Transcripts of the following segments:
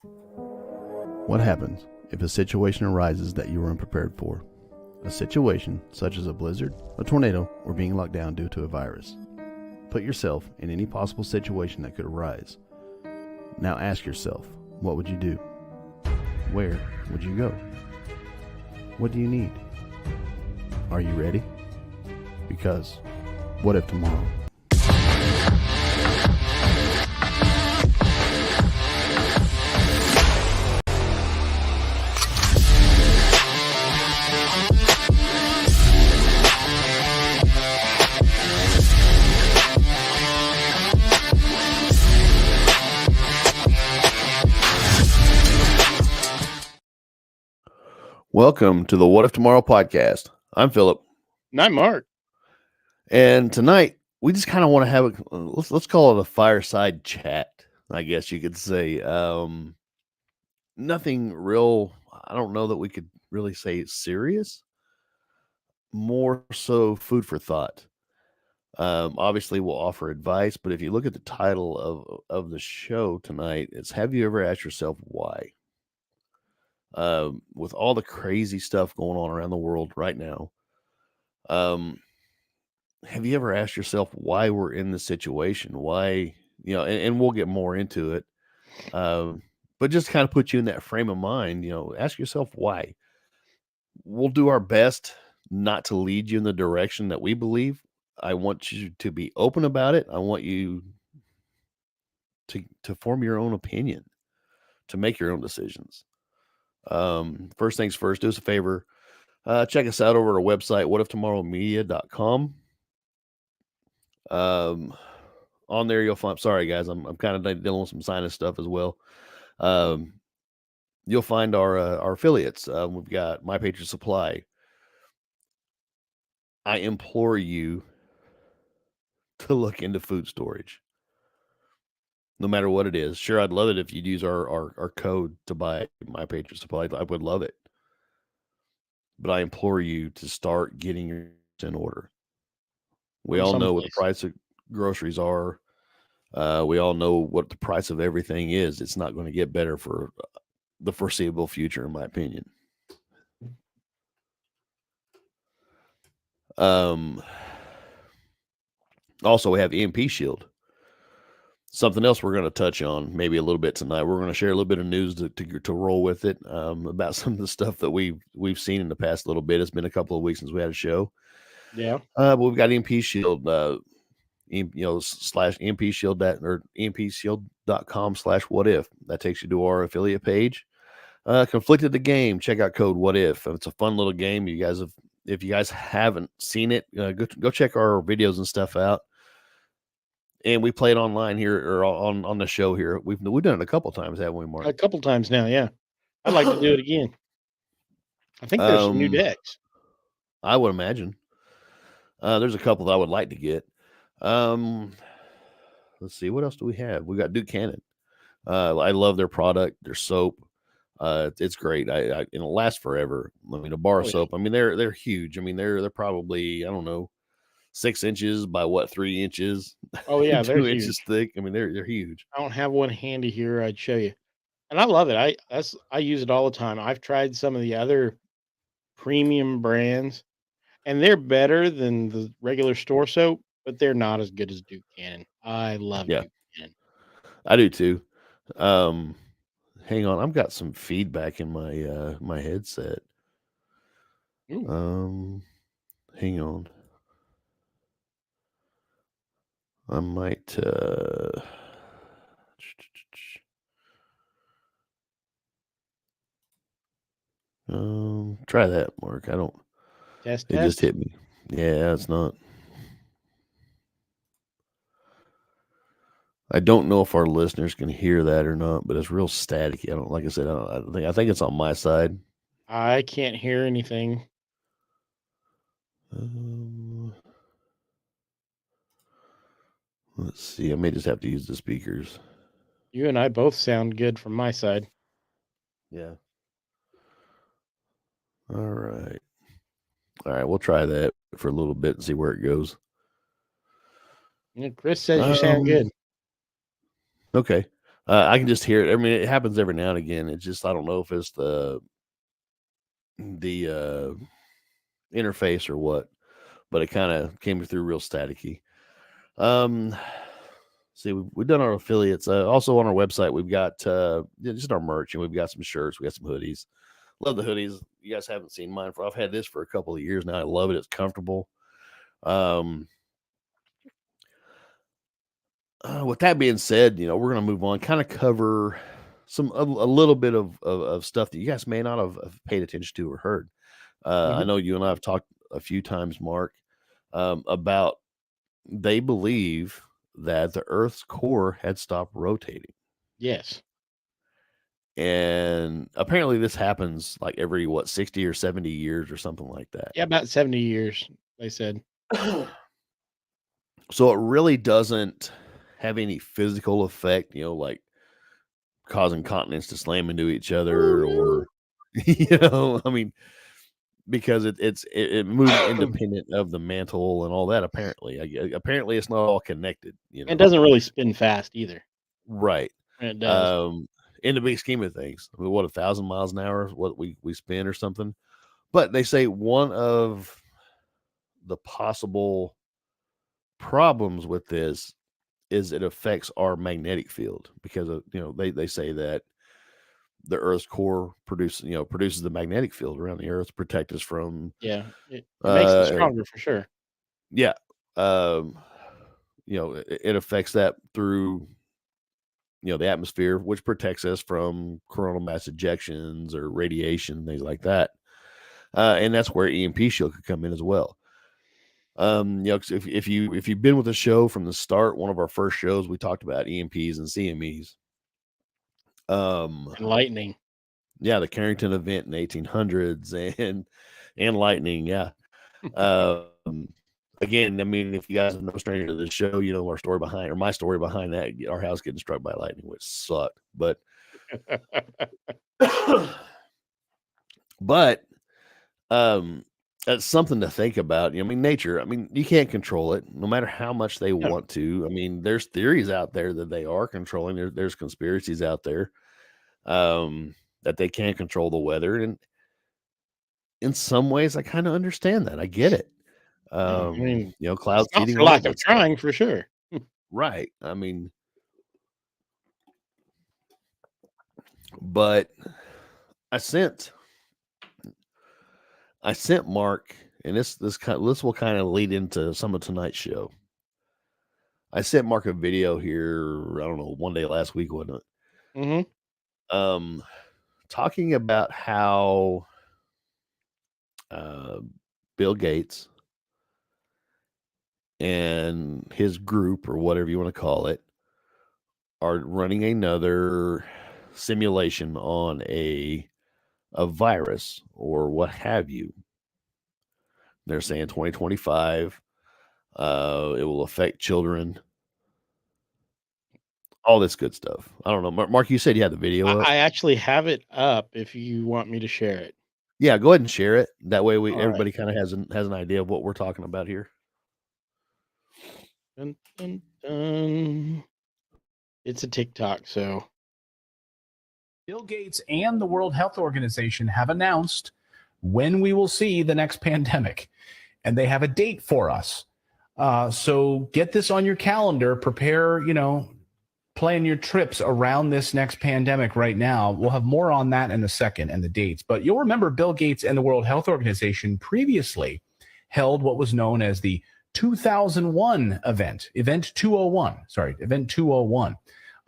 What happens if a situation arises that you were unprepared for? A situation such as a blizzard, a tornado, or being locked down due to a virus. Put yourself in any possible situation that could arise. Now ask yourself, what would you do? Where would you go? What do you need? Are you ready? Because what if tomorrow? Welcome to the What If Tomorrow podcast. I'm Philip. And I'm Mark. And tonight we just kind of want to have let's call it a fireside chat, I guess you could say. Nothing real. I don't know that we could really say it's serious. More so food for thought. Obviously we'll offer advice, but if you look at the title of the show tonight, it's have you ever asked yourself why? With all the crazy stuff going on around the world right now, have you ever asked yourself why we're in this situation? Why, and we'll get more into it. But just kind of put you in that frame of mind, ask yourself why. We'll do our best not to lead you in the direction that we believe. I want you to be open about it. I want you to form your own opinion, to make your own decisions. First things first, do us a favor. Check us out over at our website, whatiftomorrowmedia.com. On there you'll find, sorry guys, I'm kind of dealing with some sinus stuff as well. You'll find our affiliates. We've got My Patriot Supply. I implore you to look into food storage, no matter what it is. Sure, I'd love it if you'd use our code to buy My Patriot Supply. I would love it. But I implore you to start getting your in order. We all know what the price of groceries are. We all know what the price of everything is. It's not going to get better for the foreseeable future, in my opinion. Also, we have EMP Shield. Something else we're going to touch on maybe a little bit tonight. We're going to share a little bit of news to roll with it, about some of the stuff that we've seen in the past little bit. It's been a couple of weeks since we had a show. Yeah. But we've got EMP Shield, slash EMP Shield or EMPShield.com/what if. That takes you to our affiliate page. Conflicted the game. Check out code what if. It's a fun little game. If you guys haven't seen it, go check our videos and stuff out. And we play it online here or on the show here. We've done it a couple times, haven't we, Mark? A couple times now, yeah. I'd like to do it again. I think there's some new decks. I would imagine. There's a couple that I would like to get. Let's see, what else do we have? We got Duke Cannon. I love their product, their soap. It's great. And it lasts forever. I mean, a bar of soap. I mean, they're huge. I mean, they're probably, I don't know, 6 inches by 3 inches. Oh yeah, they're 2 inches thick. I mean, they're huge. I don't have one handy here. I'd show you, and I love it. I use it all the time. I've tried some of the other premium brands, and they're better than the regular store soap, but they're not as good as Duke Cannon. I love Duke Cannon. I do too. Hang on, I've got some feedback in my my headset. Ooh. Hang on. I might try that, Mark. I don't Test. Just hit me. Yeah, it's not. I don't know if our listeners can hear that or not, but it's real staticky. Like I said, I think it's on my side. I can't hear anything. Let's see. I may just have to use the speakers. You and I both sound good from my side. Yeah. All right. We'll try that for a little bit and see where it goes. Yeah, Chris says you sound good. Okay. I can just hear it. I mean, it happens every now and again. It's just I don't know if it's the interface or what, but it kind of came through real staticky. See, we've done our affiliates. Also on our website, we've got just our merch, and we've got some shirts, we got some hoodies. Love the hoodies. You guys haven't seen mine I've had this for a couple of years now. I love it. It's comfortable. With that being said, we're going to move on, kind of cover a little bit of stuff that you guys may not have paid attention to or heard. I know you and I have talked a few times, Mark, about they believe that the Earth's core had stopped rotating. Yes. And apparently this happens like every 60 or 70 years or something like that. Yeah, about 70 years, they said. So it really doesn't have any physical effect, like causing continents to slam into each other or I mean, because it moves independent of the mantle and all that. Apparently it's not all connected. It doesn't really spin fast either. Right. It does. In the big scheme of things, I mean, what 1,000 miles an hour is what we spin or something. But they say one of the possible problems with this is it affects our magnetic field because of, they say that the Earth's core produces the magnetic field around the Earth to protect us from. Yeah, it makes it stronger for sure. Yeah, it affects that through the atmosphere, which protects us from coronal mass ejections or radiation, things like that. And that's where EMP shield could come in as well. If you've been with the show from the start, one of our first shows, we talked about EMPs and CMEs. And lightning. Yeah, the Carrington event in the 1800s and lightning. Yeah. Again, I mean, if you guys are no stranger to the show, you know our story behind, or my story behind that, our house getting struck by lightning, which sucked. But that's something to think about. I mean, nature, you can't control it no matter how much they want to. I mean, there's theories out there that they are controlling. There's conspiracies out there that they can't control the weather. And in some ways, I kind of understand that. I get it. Clouds not for lack of trying, for sure. Right. But I sent Mark, and this will kind of lead into some of tonight's show. I sent Mark a video here, I don't know, one day last week, wasn't it? Mm-hmm. Talking about how Bill Gates and his group, or whatever you want to call it, are running another simulation on a virus or what have you. They're saying 2025, it will affect children, all this good stuff. I don't know. Mark, you said you had the video up. I actually have it up if you want me to share it. Yeah, go ahead and share it. That way everybody kind of has an idea of what we're talking about here. Dun, dun, dun. It's a TikTok, so. Bill Gates and the World Health Organization have announced when we will see the next pandemic, and they have a date for us. So get this on your calendar. Prepare, plan your trips around this next pandemic right now. We'll have more on that in a second and the dates. But you'll remember Bill Gates and the World Health Organization previously held what was known as the 2001 Event 201.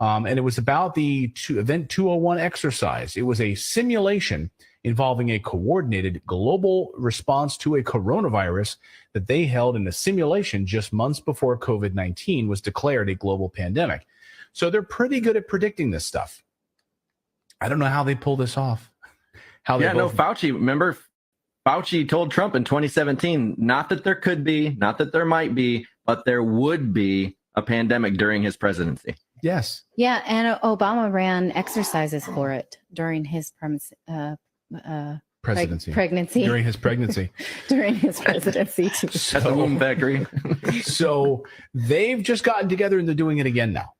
And it was about the Event 201 exercise. It was a simulation involving a coordinated global response to a coronavirus that they held in a simulation just months before COVID-19 was declared a global pandemic. So they're pretty good at predicting this stuff. I don't know how they pull this off. Fauci, remember, Fauci told Trump in 2017, not that there could be, not that there might be, but there would be a pandemic during his presidency. Yes. Yeah, and Obama ran exercises for it during his presidency. Pregnancy. During his pregnancy. During his presidency, too. At the womb factory. So they've just gotten together and they're doing it again now.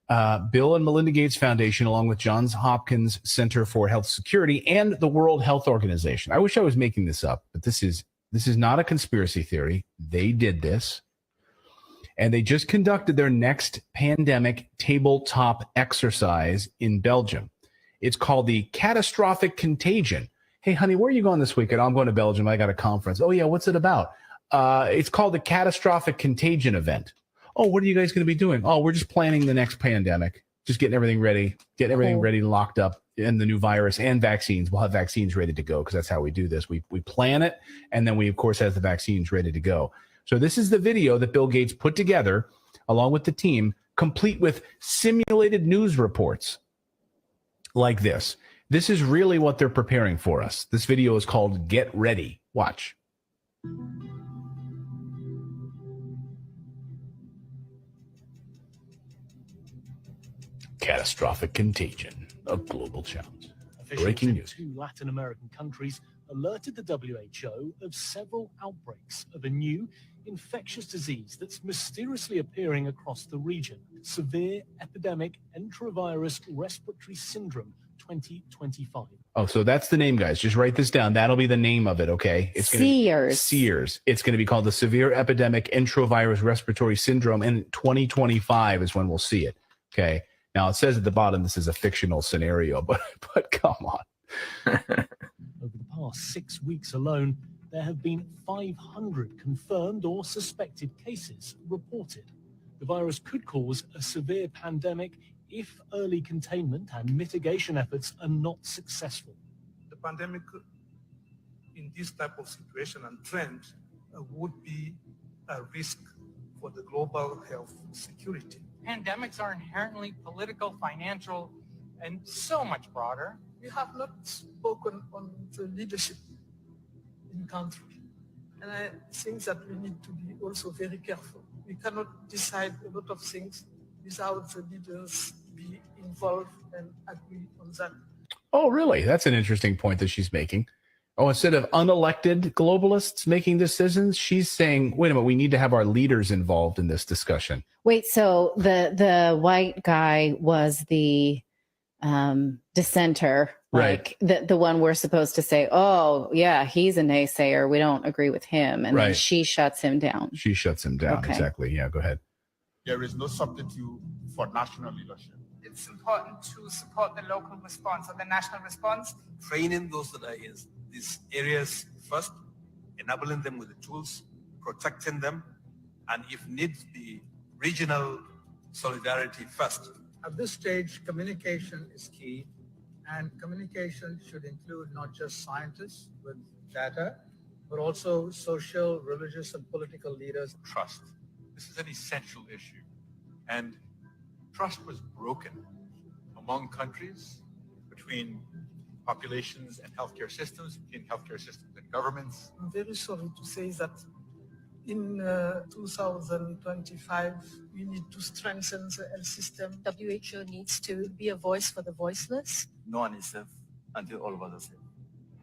Bill and Melinda Gates Foundation, along with Johns Hopkins Center for Health Security and the World Health Organization. I wish I was making this up, but this is not a conspiracy theory. They did this, and they just conducted their next pandemic tabletop exercise in Belgium. It's called the Catastrophic Contagion. Hey, honey, where are you going this weekend? I'm going to Belgium. I got a conference. Oh, yeah, what's it about? It's called the Catastrophic Contagion event. Oh, what are you guys going to be doing? Oh, we're just planning the next pandemic, just getting everything ready, ready, locked up, and the new virus and vaccines. We'll have vaccines ready to go because that's how we do this. We plan it, and then we, of course, have the vaccines ready to go. So this is the video that Bill Gates put together along with the team, complete with simulated news reports like this. This is really what they're preparing for us. This video is called Get Ready. Watch. Catastrophic contagion, a global challenge. Breaking news. Two Latin American countries alerted the WHO of several outbreaks of a new infectious disease that's mysteriously appearing across the region. Severe epidemic enterovirus respiratory syndrome 2025. Oh, so that's the name, guys. Just write this down. That'll be the name of it, okay? It's SEERS. It's going to be called the Severe Epidemic Enterovirus Respiratory Syndrome, and 2025 is when we'll see it, okay? Now, it says at the bottom this is a fictional scenario, but come on. Over the past 6 weeks alone, there have been 500 confirmed or suspected cases reported. The virus could cause a severe pandemic if early containment and mitigation efforts are not successful. The pandemic in this type of situation and trend would be a risk for the global health security. Pandemics are inherently political, financial, and so much broader. We have not spoken on the leadership in country. And I think that we need to be also very careful. We cannot decide a lot of things without the leaders be involved and agree on that. Oh, really? That's an interesting point that she's making. Oh, instead of unelected globalists making decisions, she's saying, wait a minute, we need to have our leaders involved in this discussion. Wait, so the white guy was the dissenter, Right. like the one we're supposed to say, oh, yeah, he's a naysayer. We don't agree with him. And then Right. she shuts him down. She shuts him down. Okay. Exactly. Yeah, go ahead. There is no substitute for national leadership. It's important to support the local response or the national response. Training those that are in these areas first, enabling them with the tools, protecting them, and if needs be, regional solidarity first. At this stage, communication is key, and communication should include not just scientists with data, but also social, religious, and political leaders. Trust. This is an essential issue. And trust was broken among countries, between populations and healthcare systems, between healthcare systems and governments. I'm very sorry to say that in 2025, we need to strengthen the health system. WHO needs to be a voice for the voiceless. No one is safe until all of us are safe.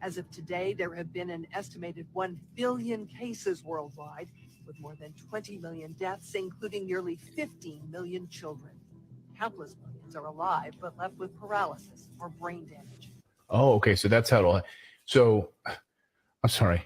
As of today, there have been an estimated 1 billion cases worldwide, with more than 20 million deaths, including nearly 15 million children. Countless millions are alive, but left with paralysis or brain damage. Oh, okay. So that's how it'll. So, I'm sorry.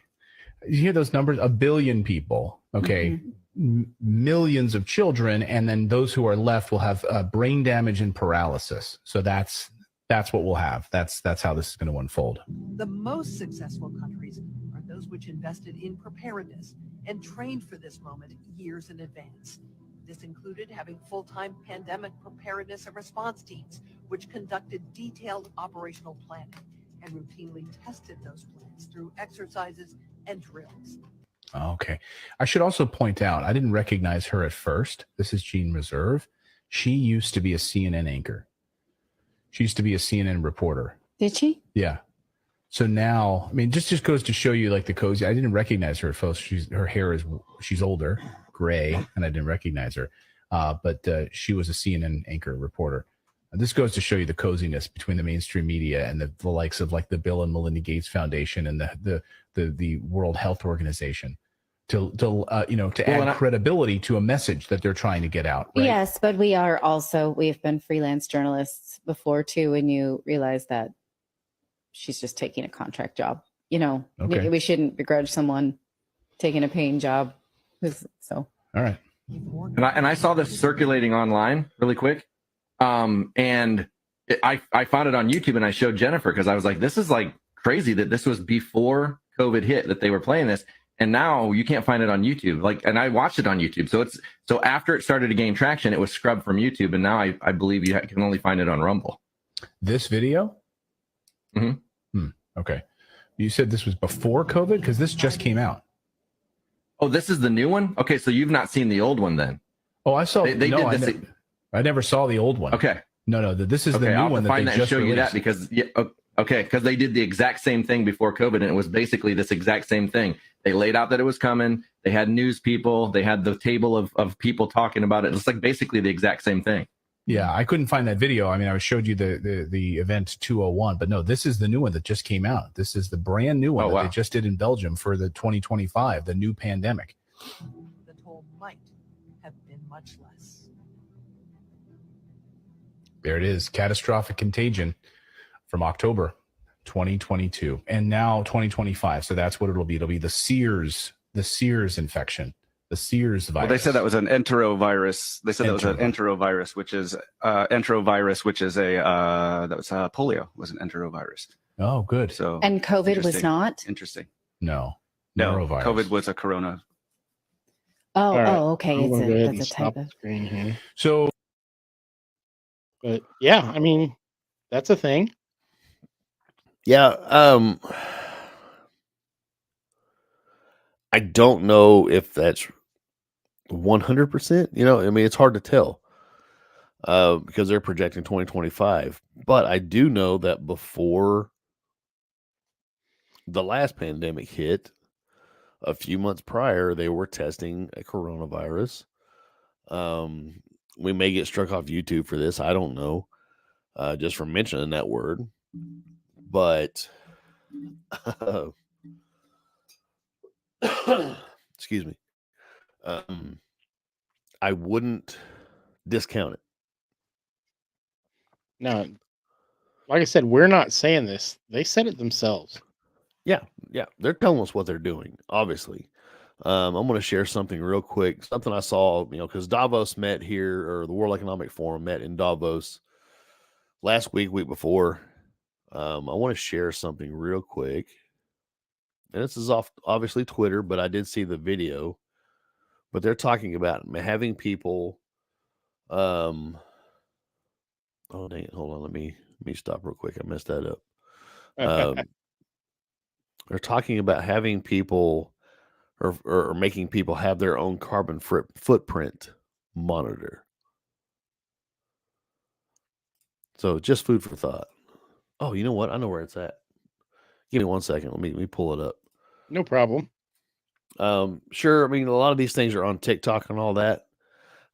You hear those numbers? 1 billion people. Okay. Millions of children. And then those who are left will have brain damage and paralysis. So that's what we'll have. That's how this is going to unfold. The most successful countries are those which invested in preparedness and trained for this moment years in advance. This included having full-time pandemic preparedness and response teams, which conducted detailed operational planning and routinely tested those plans through exercises and drills. Okay. I should also point out, I didn't recognize her at first. This is Jean Reserve. She used to be a CNN anchor. She used to be a CNN reporter. Did she? Yeah. So now, I mean, just goes to show you like the cozy. I didn't recognize her at first. Her hair she's older, gray, and I didn't recognize her. But she was a CNN anchor reporter. This goes to show you the coziness between the mainstream media and the likes of like the Bill and Melinda Gates Foundation and the World Health Organization. to and add credibility to a message that they're trying to get out. Right? Yes, but we've been freelance journalists before too, and you realize that she's just taking a contract job. Okay. We shouldn't begrudge someone taking a paying job. So all right. And I saw this circulating online really quick. And I found it on YouTube and I showed Jennifer because I was like, this is like crazy that this was before COVID hit that they were playing this. And now you can't find it on YouTube. And I watched it on YouTube. So after it started to gain traction, it was scrubbed from YouTube. And now I believe you can only find it on Rumble. This video? Mm-hmm. Okay. You said this was before COVID? Because this just came out. Oh, this is the new one? Okay, so you've not seen the old one then. Oh, I saw. They no, did this. I never saw the old one. Okay. No, this is the new I'll one that find they that just and show released. you that because because they did the exact same thing before COVID, and it was basically this exact same thing. They laid out that it was coming. They had news people. They had the table of people talking about it. It's like basically the exact same thing. Yeah, I couldn't find that video. I mean, I showed you the event 201, but no, this is the new one that just came out. This is the brand new one that they just did in Belgium for the 2025, the new pandemic. The toll might have been much less. There it is, catastrophic contagion from October 2022, and now 2025. So that's what it'll be. It'll be the Sears infection. The Sears virus. Well, they said that was an enterovirus. They said that was an enterovirus, which is that was polio was an enterovirus. Oh, good. So and COVID was not. Interesting. No, norovirus. COVID was a corona. Oh, okay. That's a type of screen here. So, but yeah, I mean, that's a thing. Yeah. I don't know if that's 100%. I mean, it's hard to tell because they're projecting 2025. But I do know that before the last pandemic hit, a few months prior, they were testing a coronavirus. We may get struck off YouTube for this. I don't know, just for mentioning that word. But excuse me. I wouldn't discount it. No, like I said, we're not saying this. They said it themselves. Yeah. They're telling us what they're doing, obviously. I'm going to share something real quick. Something I saw, because Davos met here, or the World Economic Forum met in Davos last week before. I want to share something real quick. And this is off, obviously, Twitter, but I did see the video. But they're talking about having people. Oh, dang it. Hold on. Let me stop real quick. I messed that up. They're talking about having people or making people have their own carbon footprint monitor. So just food for thought. Oh, you know what? I know where it's at. Give me 1 second. Let me pull it up. No problem. Sure. I mean, a lot of these things are on TikTok and all that.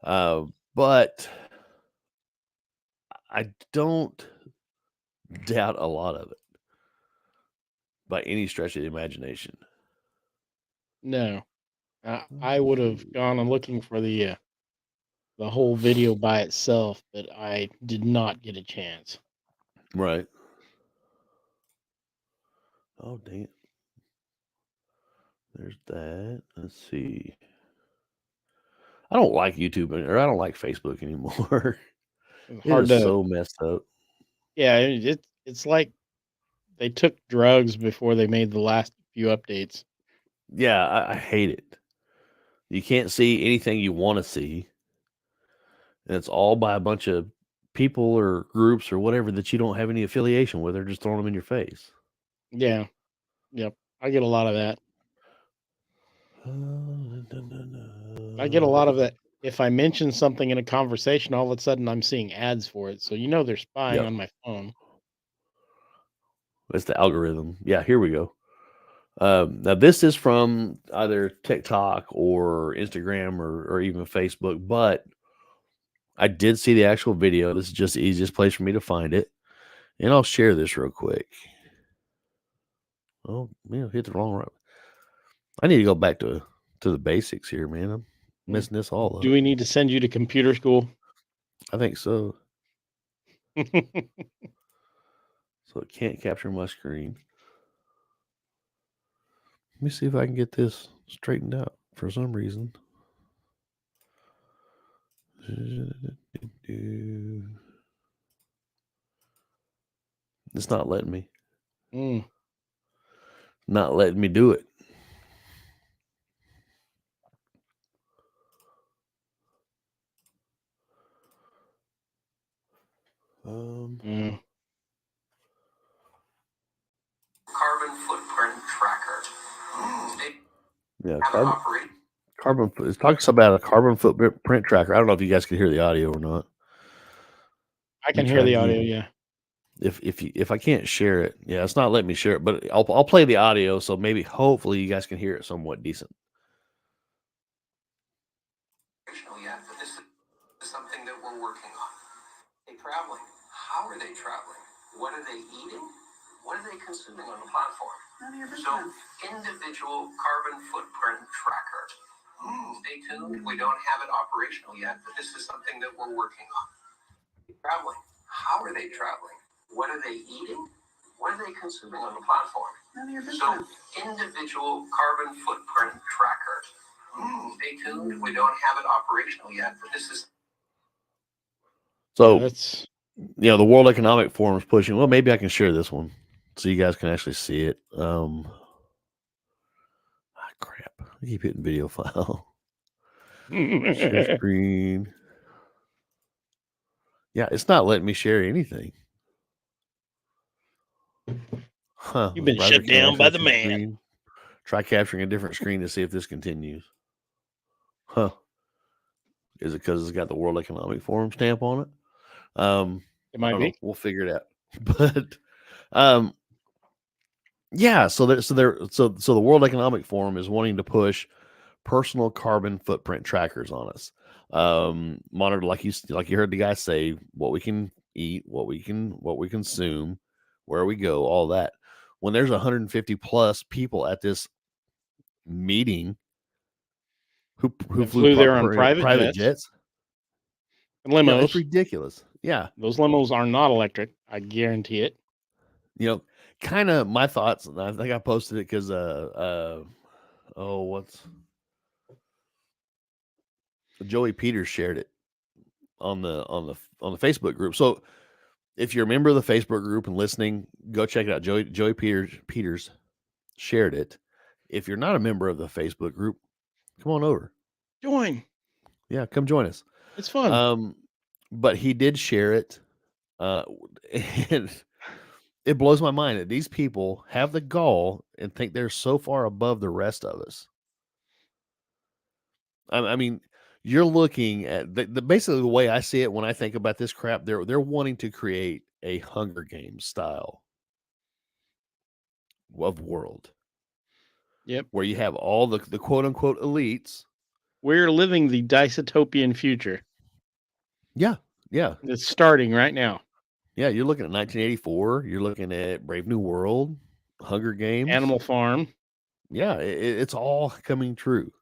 But I don't doubt a lot of it by any stretch of the imagination. No, I would have gone and looking for the whole video by itself, but I did not get a chance. Right. Oh, dang it. There's that. Let's see. I don't like YouTube or I don't like Facebook anymore. Hard to, so messed up. Yeah, it's like they took drugs before they made the last few updates. Yeah, I hate it. You can't see anything you want to see. And it's all by a bunch of people or groups or whatever that you don't have any affiliation with. They're just throwing them in your face. Yeah. Yep. I get a lot of that. I get a lot of that. If I mention something in a conversation, all of a sudden I'm seeing ads for it. So they're spying on my phone. It's the algorithm. Yeah, here we go. Now this is from either TikTok or Instagram or even Facebook, but I did see the actual video. This is just the easiest place for me to find it. And I'll share this real quick. Oh, hit the wrong right. I need to go back to to the basics here, man. I'm messing this all up. Do we need to send you to computer school? I think so. So it can't capture my screen. Let me see if I can get this straightened out for some reason. It's not letting me. Not letting me do it. Carbon footprint tracker. Yeah, it talks about a carbon footprint tracker. I don't know if you guys can hear the audio or not. I can hear the audio. Yeah. If I can't share it, yeah, it's not letting me share it. But I'll play the audio, so maybe hopefully you guys can hear it somewhat decent. Yet, but this is something that we're working on. They traveling. How are they traveling? What are they eating? What are they consuming on the platform? So, individual carbon footprint tracker. Stay tuned. We don't have it operational yet, but this is something that we're working on. Traveling. How are they traveling? What are they eating? What are they consuming on the platform? So, individual carbon footprint tracker. Stay tuned. We don't have it operational yet, but this is. So that's, the World Economic Forum is pushing. Well, maybe I can share this one so you guys can actually see it. Crap! I keep hitting video file. Share screen. Yeah, it's not letting me share anything. Huh? You've been shut down by the man. Screen. Try capturing a different screen to see if this continues. Huh? Is it because it's got the World Economic Forum stamp on it? It might be. We'll figure it out. But yeah. So the World Economic Forum is wanting to push personal carbon footprint trackers on us. Monitor, like you heard the guy say, what we can eat, what we consume, where we go, all that. When there's 150 plus people at this meeting who flew there on private jets and limos. Yeah, it's ridiculous. Yeah, those limos are not electric. I guarantee it. Kind of my thoughts. I think I posted it because Joey Peters shared it on the Facebook group. So if you're a member of the Facebook group and listening, go check it out. Joey Peters shared it. If you're not a member of the Facebook group, come on over. Join. Yeah, come join us. It's fun. But he did share it. And it blows my mind that these people have the gall and think they're so far above the rest of us. I mean, you're looking at basically the way I see it when I think about this crap. They're wanting to create a Hunger Games style of world. Yep. Where you have all the quote unquote elites. We're living the dystopian future. Yeah. Yeah. It's starting right now. Yeah. You're looking at 1984. You're looking at Brave New World, Hunger Games, Animal Farm. Yeah. It's all coming true.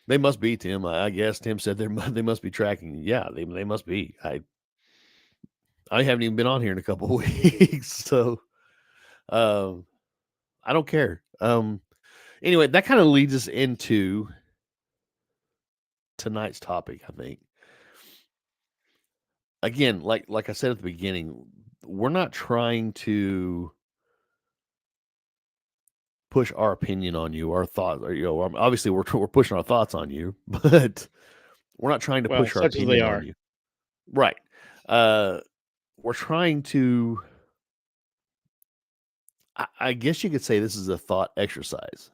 They must be, Tim. I guess Tim said they must be tracking. Yeah, they must be. I haven't even been on here in a couple of weeks, so I don't care. Anyway, that kind of leads us into tonight's topic, I think. Again, like I said at the beginning, we're not trying to push our opinion on you, our thoughts, or obviously we're pushing our thoughts on you, but we're not trying to push our opinion on you. Right. We're trying to, I guess you could say this is a thought exercise.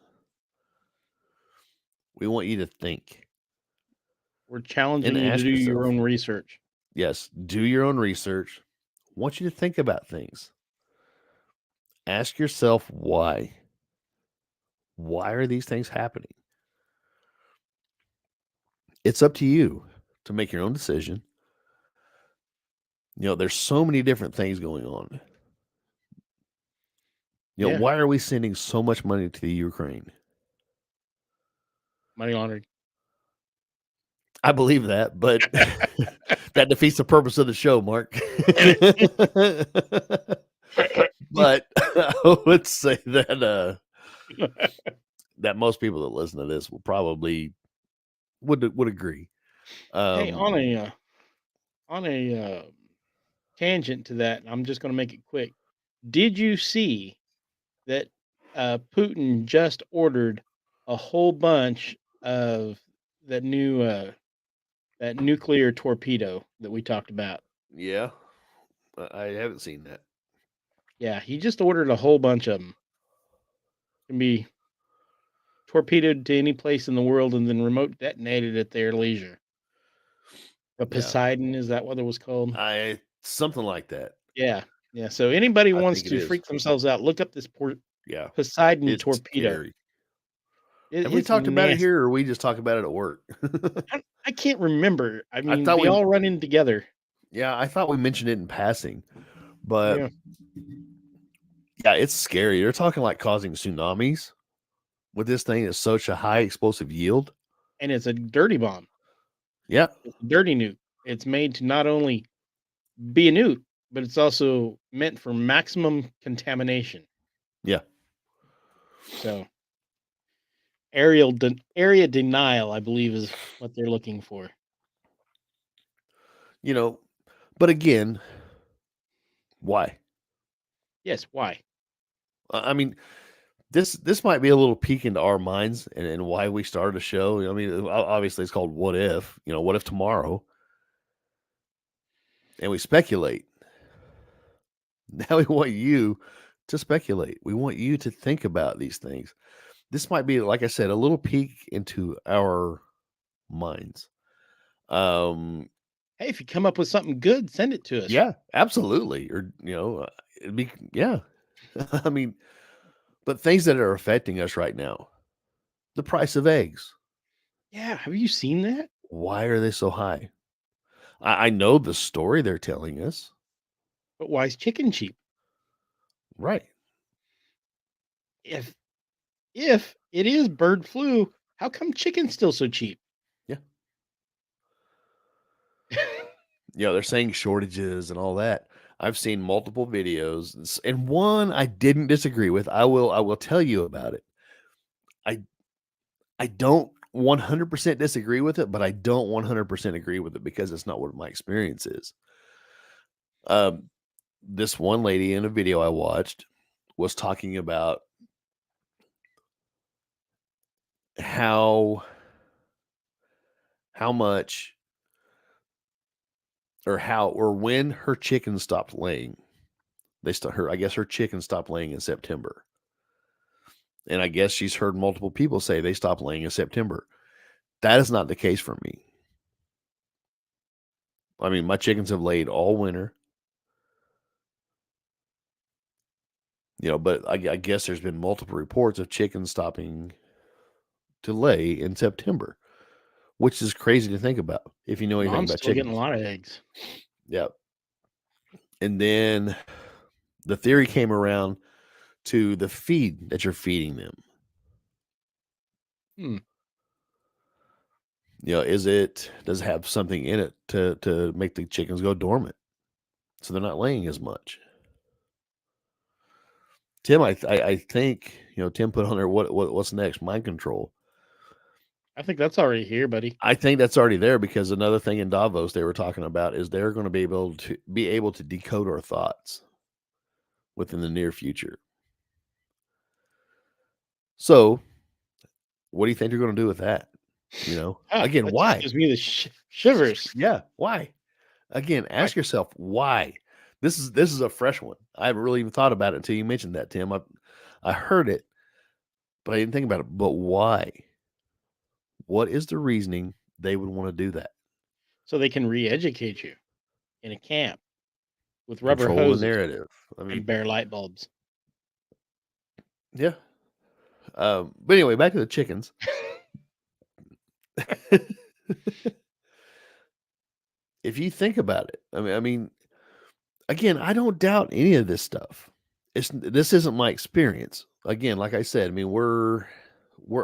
We want you to think. We're challenging you to do your own research. Yes, do your own research. I want you to think about things. Ask yourself why. Why are these things happening? It's up to you to make your own decision. There's so many different things going on. Why are we sending so much money to the Ukraine? money laundering. I believe that, but that defeats the purpose of the show, Mark. But I would say that that most people that listen to this will probably would agree. Hey, on a tangent to that, I'm just going to make it quick. Did you see that Putin just ordered a whole bunch of that new that nuclear torpedo that we talked about? Yeah, I haven't seen that. Yeah, he just ordered a whole bunch of them. Can be torpedoed to any place in the world and then remote detonated at their leisure. A Poseidon, is that what it was called? Something like that. Yeah. Yeah. So anybody I wants think it to is. freak themselves out, look up this Yeah, Poseidon it's torpedo. scary. Have we talked about it here, or we just talk about it at work? I can't remember. I mean, thought we we- all run in together. Yeah, I thought we mentioned it in passing, but Yeah. yeah, it's scary. They're talking like causing tsunamis with this thing. It's such a high explosive yield. And it's a dirty bomb. Yeah, It's a dirty nuke. It's made to not only be a nuke, but it's also meant for maximum contamination. yeah. So area denial, I believe, is what they're looking for. You know, but again, why? Yes, why? I mean, this might be a little peek into our minds and why we started a show. I mean, obviously it's called What If. What if tomorrow? And we speculate. Now we want you to speculate. We want you to think about these things. This might be, like I said, a little peek into our minds. Hey, if you come up with something good, send it to us. Yeah, absolutely. Or it'd be I mean, but things that are affecting us right now. The price of eggs. Yeah, have you seen that? Why are they so high? I know the story they're telling us. But why is chicken cheap? Right. If it is bird flu, how come chicken's still so cheap? Yeah. They're saying shortages and all that. I've seen multiple videos, and one I didn't disagree with. I will tell you about it. I don't 100% disagree with it, but I don't 100% agree with it because it's not what my experience is. This one lady in a video I watched was talking about how much or when her chickens stopped laying. I guess her chickens stopped laying in September. And I guess she's heard multiple people say they stopped laying in September. That is not the case for me. I mean, my chickens have laid all winter. But I guess there's been multiple reports of chickens stopping to lay in September, which is crazy to think about if you know anything Mom's about still chickens. getting a lot of eggs. Yeah. And then the theory came around to the feed that you're feeding them. Does it have something in it to make the chickens go dormant so they're not laying as much? Tim, I think Tim put on there what's next? Mind control. I think that's already here, buddy. I think that's already there because another thing in Davos they were talking about is they're going to be able to decode our thoughts within the near future. So, what do you think they're going to do with that? Again, That why? just gives me the shivers. Yeah, why? Again, ask yourself why. This is a fresh one. I haven't really even thought about it until you mentioned that, Tim. I heard it, but I didn't think about it. But why? What is the reasoning they would want to do that? So they can re-educate you in a camp with rubber Control hoses the narrative. I mean, and bare light bulbs. yeah. But anyway, back to the chickens. If you think about it, I mean, again, I don't doubt any of this stuff. This isn't my experience. Again, like I said, I mean, we're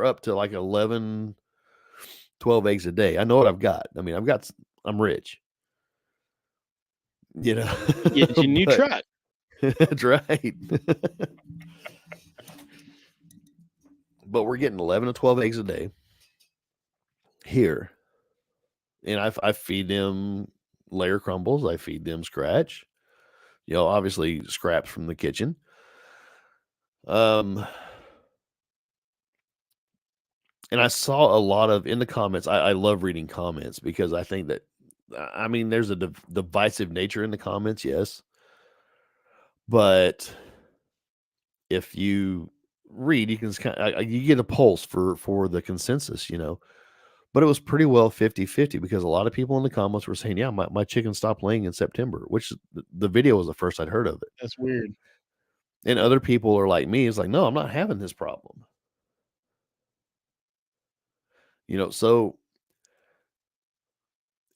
up to like 11 12 eggs a day. I know what I've got. I mean, I'm rich. You know, Get your new but truck. that's right. But we're getting 11 to 12 eggs a day here. And I feed them layer crumbles. I feed them scratch. You know, obviously scraps from the kitchen. And I saw a lot of in the comments. I love reading comments because I think that, I mean, there's a divisive nature in the comments, yes. But if you read, you can kind of, you get a pulse for the consensus, you know. But it was pretty well 50-50 because a lot of people in the comments were saying, yeah, my chicken stopped laying in September, which the video was the first I'd heard of it. That's weird. And other people are like me. It's like, no, I'm not having this problem. You know, so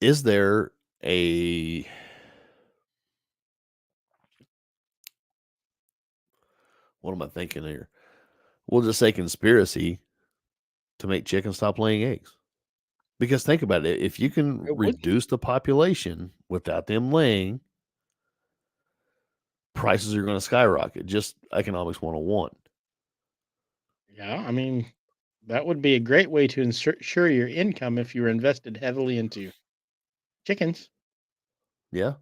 is there a what am I thinking here? We'll just say conspiracy to make chickens stop laying eggs. Because think about it, if you can It would. reduce the population without them laying, prices are going to skyrocket. Just economics 101. Yeah, I mean, that would be a great way to ensure your income if you were invested heavily into chickens. Yeah.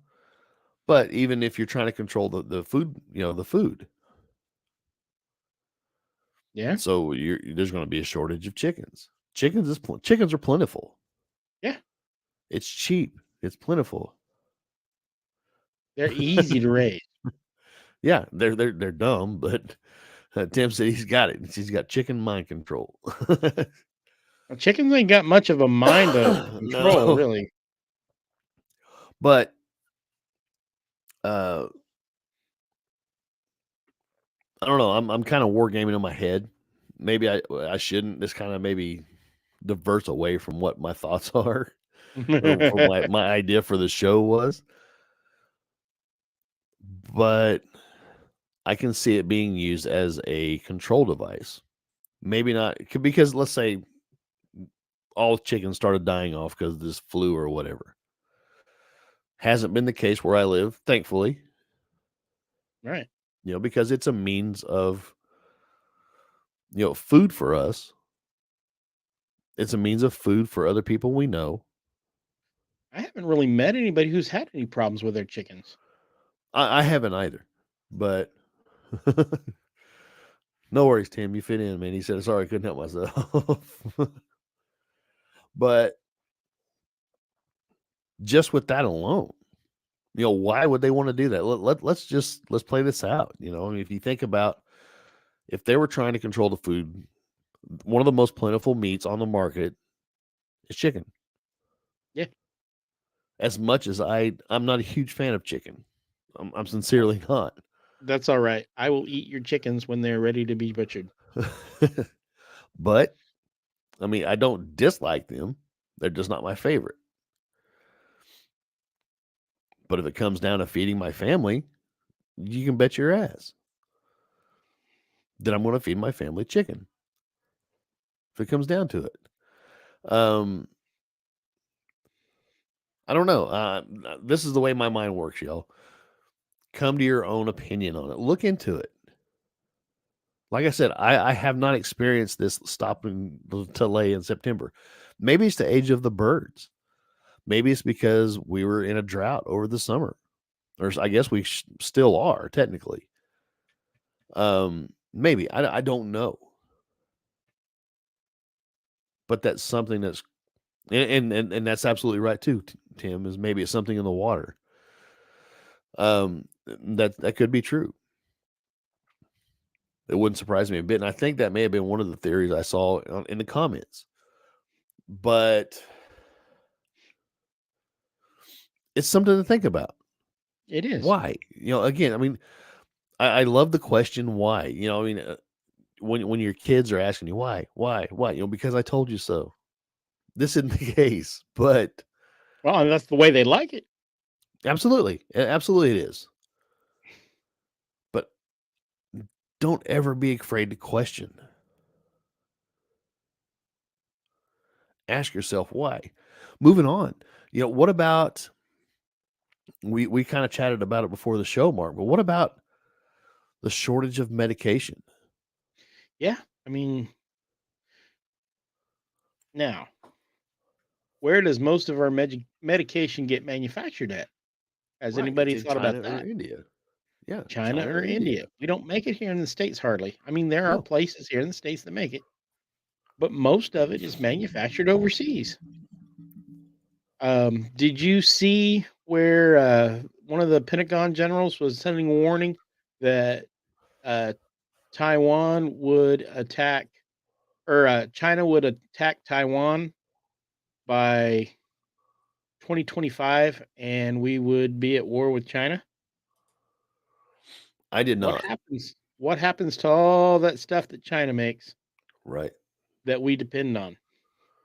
But even if you're trying to control the food, you know, the food. Yeah. So there's going to be a shortage of chickens. Chickens are plentiful. Yeah. It's cheap. It's plentiful. They're easy to raise. Yeah, they're dumb, but Tim said he's got it. He's got chicken mind control. Well, chickens ain't got much of a mind of control, No. really. But I don't know. I'm kind of wargaming in my head. Maybe I shouldn't. This kind of maybe diverts away from what my thoughts are, or from my idea for the show was. But I can see it being used as a control device. Maybe not because let's say all chickens started dying off because of this flu or whatever. Hasn't been the case where I live, thankfully. Right. You know, because it's a means of, you know, food for us. It's a means of food for other people we know. I haven't really met anybody who's had any problems with their chickens. I haven't either, but no worries, Tim. You fit in, man. He said, sorry, I couldn't help myself. But just with that alone, you know, why would they want to do that? Let's play this out. You know, I mean, if you think about if they were trying to control the food, one of the most plentiful meats on the market is chicken. Yeah. As much as I'm not a huge fan of chicken. I'm sincerely not. That's all right. I will eat your chickens when they're ready to be butchered. But I mean, I don't dislike them. They're just not my favorite. But if it comes down to feeding my family, you can bet your ass that I'm going to feed my family chicken. If it comes down to it. I don't know. This is the way my mind works, y'all. Come to your own opinion on it. Look into it. Like I said, I have not experienced this stopping to lay in September. Maybe it's the age of the birds. Maybe it's because we were in a drought over the summer. Or I guess we still are, technically. Maybe. I don't know. But that's something that's and that's absolutely right too, Tim, is maybe it's something in the water. That could be true. It wouldn't surprise me a bit. And I think that may have been one of the theories I saw in the comments. But it's something to think about. It is. Why? You know, again, I mean, I love the question why. You know, I mean, when your kids are asking you why, you know, because I told you so. This isn't the case, but well, and that's the way they like it. Absolutely, absolutely, it is. But don't ever be afraid to question. Ask yourself why. Moving on. What about we kind of chatted about it before the show, Mark, but what about the shortage of medication? Yeah. I mean, now, where does most of our medication get manufactured at? Has Right. anybody It's in thought about China or that? India. Yeah. China or India? We don't make it here in the States hardly. I mean, there are No. places here in the States that make it, but most of it is manufactured overseas. Did you see where one of the Pentagon generals was sending a warning that uh, Taiwan would attack, or China would attack Taiwan by 2025, and we would be at war with China? I did What not. happens? What happens to all that stuff that China makes Right. that we depend on?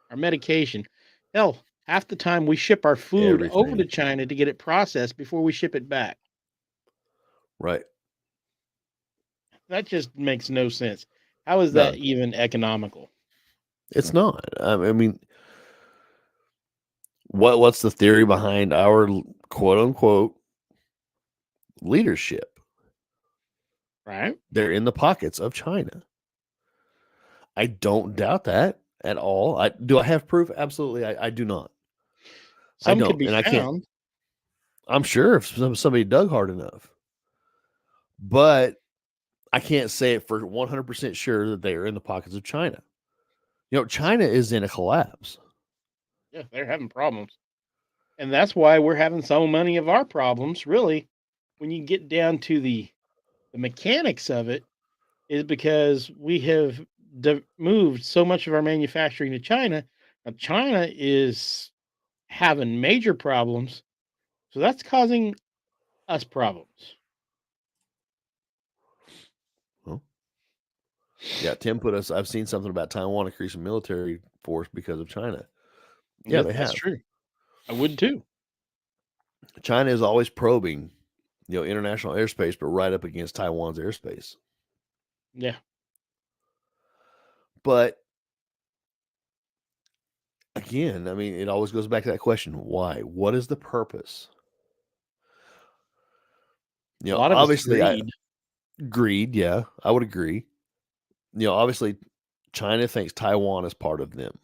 Our medication. Hell, half the time we ship our food over to Everything. China to get it processed before we ship it back. Right. That just makes no sense. How is No. that even economical? It's not. I mean, what's the theory behind our quote unquote leadership? Right? They're in the pockets of China. I don't doubt that at all. Do I have proof? Absolutely, I do not. I Some could don't, be and I can't. found. I'm sure if somebody dug hard enough, but I can't say it for 100% sure that they are in the pockets of China. China is in a collapse. Yeah, they're having problems. And that's why we're having so many of our problems, really, when you get down to the mechanics of it, is because we have moved so much of our manufacturing to China. Now, China is having major problems, so that's causing us problems. Well, yeah, Tim put us. I've seen something about Taiwan increasing military force because of China. Yeah, they That's have. true. I would too. China is always probing, international airspace, but right up against Taiwan's airspace. Yeah. But again, I mean, it always goes back to that question: why? What is the purpose? A lot of it's Obviously, greed. greed. Yeah, I would agree. Obviously, China thinks Taiwan is part of them.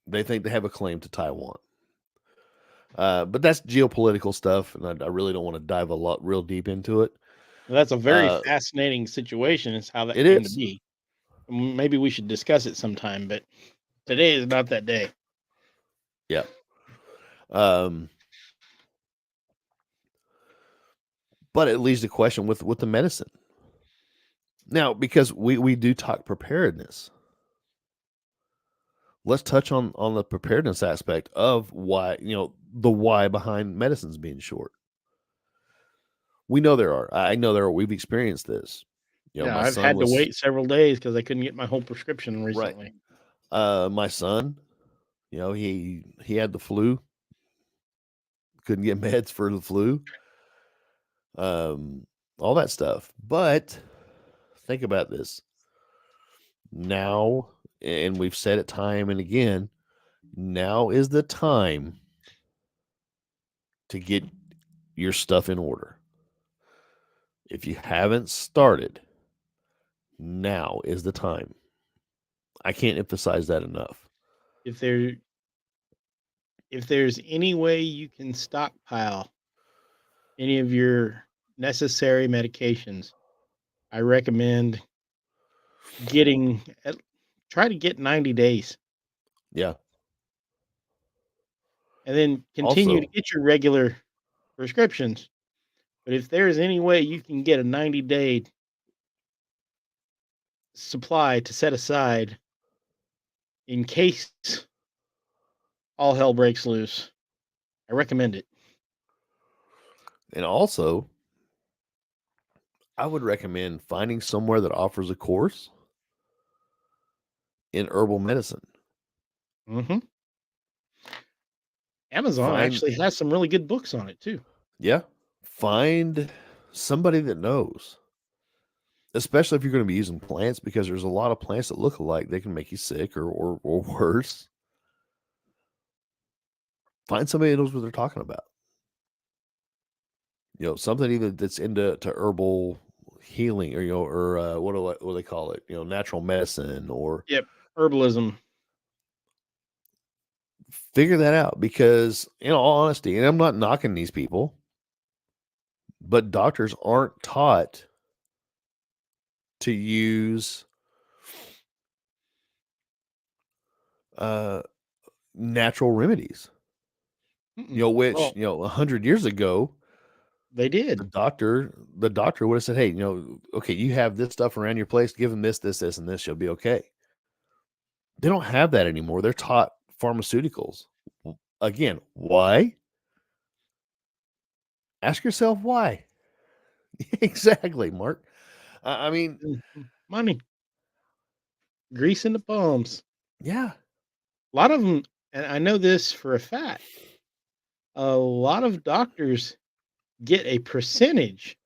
They think they have a claim to Taiwan. But that's geopolitical stuff, and I really don't want to dive real deep into it. Well, that's a very fascinating situation. Is how that It came to is. be. Maybe we should discuss it sometime, but today is not that day. Yeah. But it leaves the question with the medicine. Now, because we do talk preparedness, let's touch on the preparedness aspect of why, the why behind medicines being short. We know there are. I know there are. We've experienced this. Yeah, my I've son had to was wait several days because I couldn't get my whole prescription recently. my son, he had the flu. Couldn't get meds for the flu. All that stuff. But think about this. Now, and we've said it time and again, now is the time to get your stuff in order. If you haven't started, now is the time. I can't emphasize that enough. If there's any way you can stockpile any of your necessary medications, I recommend try to get 90 days. Yeah. And then continue Also, to get your regular prescriptions. But if there's any way you can get a 90-day supply to set aside in case all hell breaks loose, I recommend it. and also, I would recommend finding somewhere that offers a course in herbal medicine. Mm-hmm. Amazon Find, actually has some really good books on it too. yeah, find somebody that knows. especially if you're going to be using plants, because there's a lot of plants that look alike. They can make you sick or worse. Find somebody that knows what they're talking about. Something even that's into herbal healing, or what do they call it? Natural medicine, or Yep. Herbalism. figure that out. Because in all honesty, and I'm not knocking these people, but doctors aren't taught to use natural remedies. Which Well, 100 years ago they did. the doctor would have said, hey, okay, you have this stuff around your place, give them this, and this, you'll be okay. They don't have that anymore. They're taught pharmaceuticals. Again, why? Ask yourself why. Exactly, Mark. I mean, money, grease in the palms. Yeah. A lot of them, and I know this for a fact, a lot of doctors get a percentage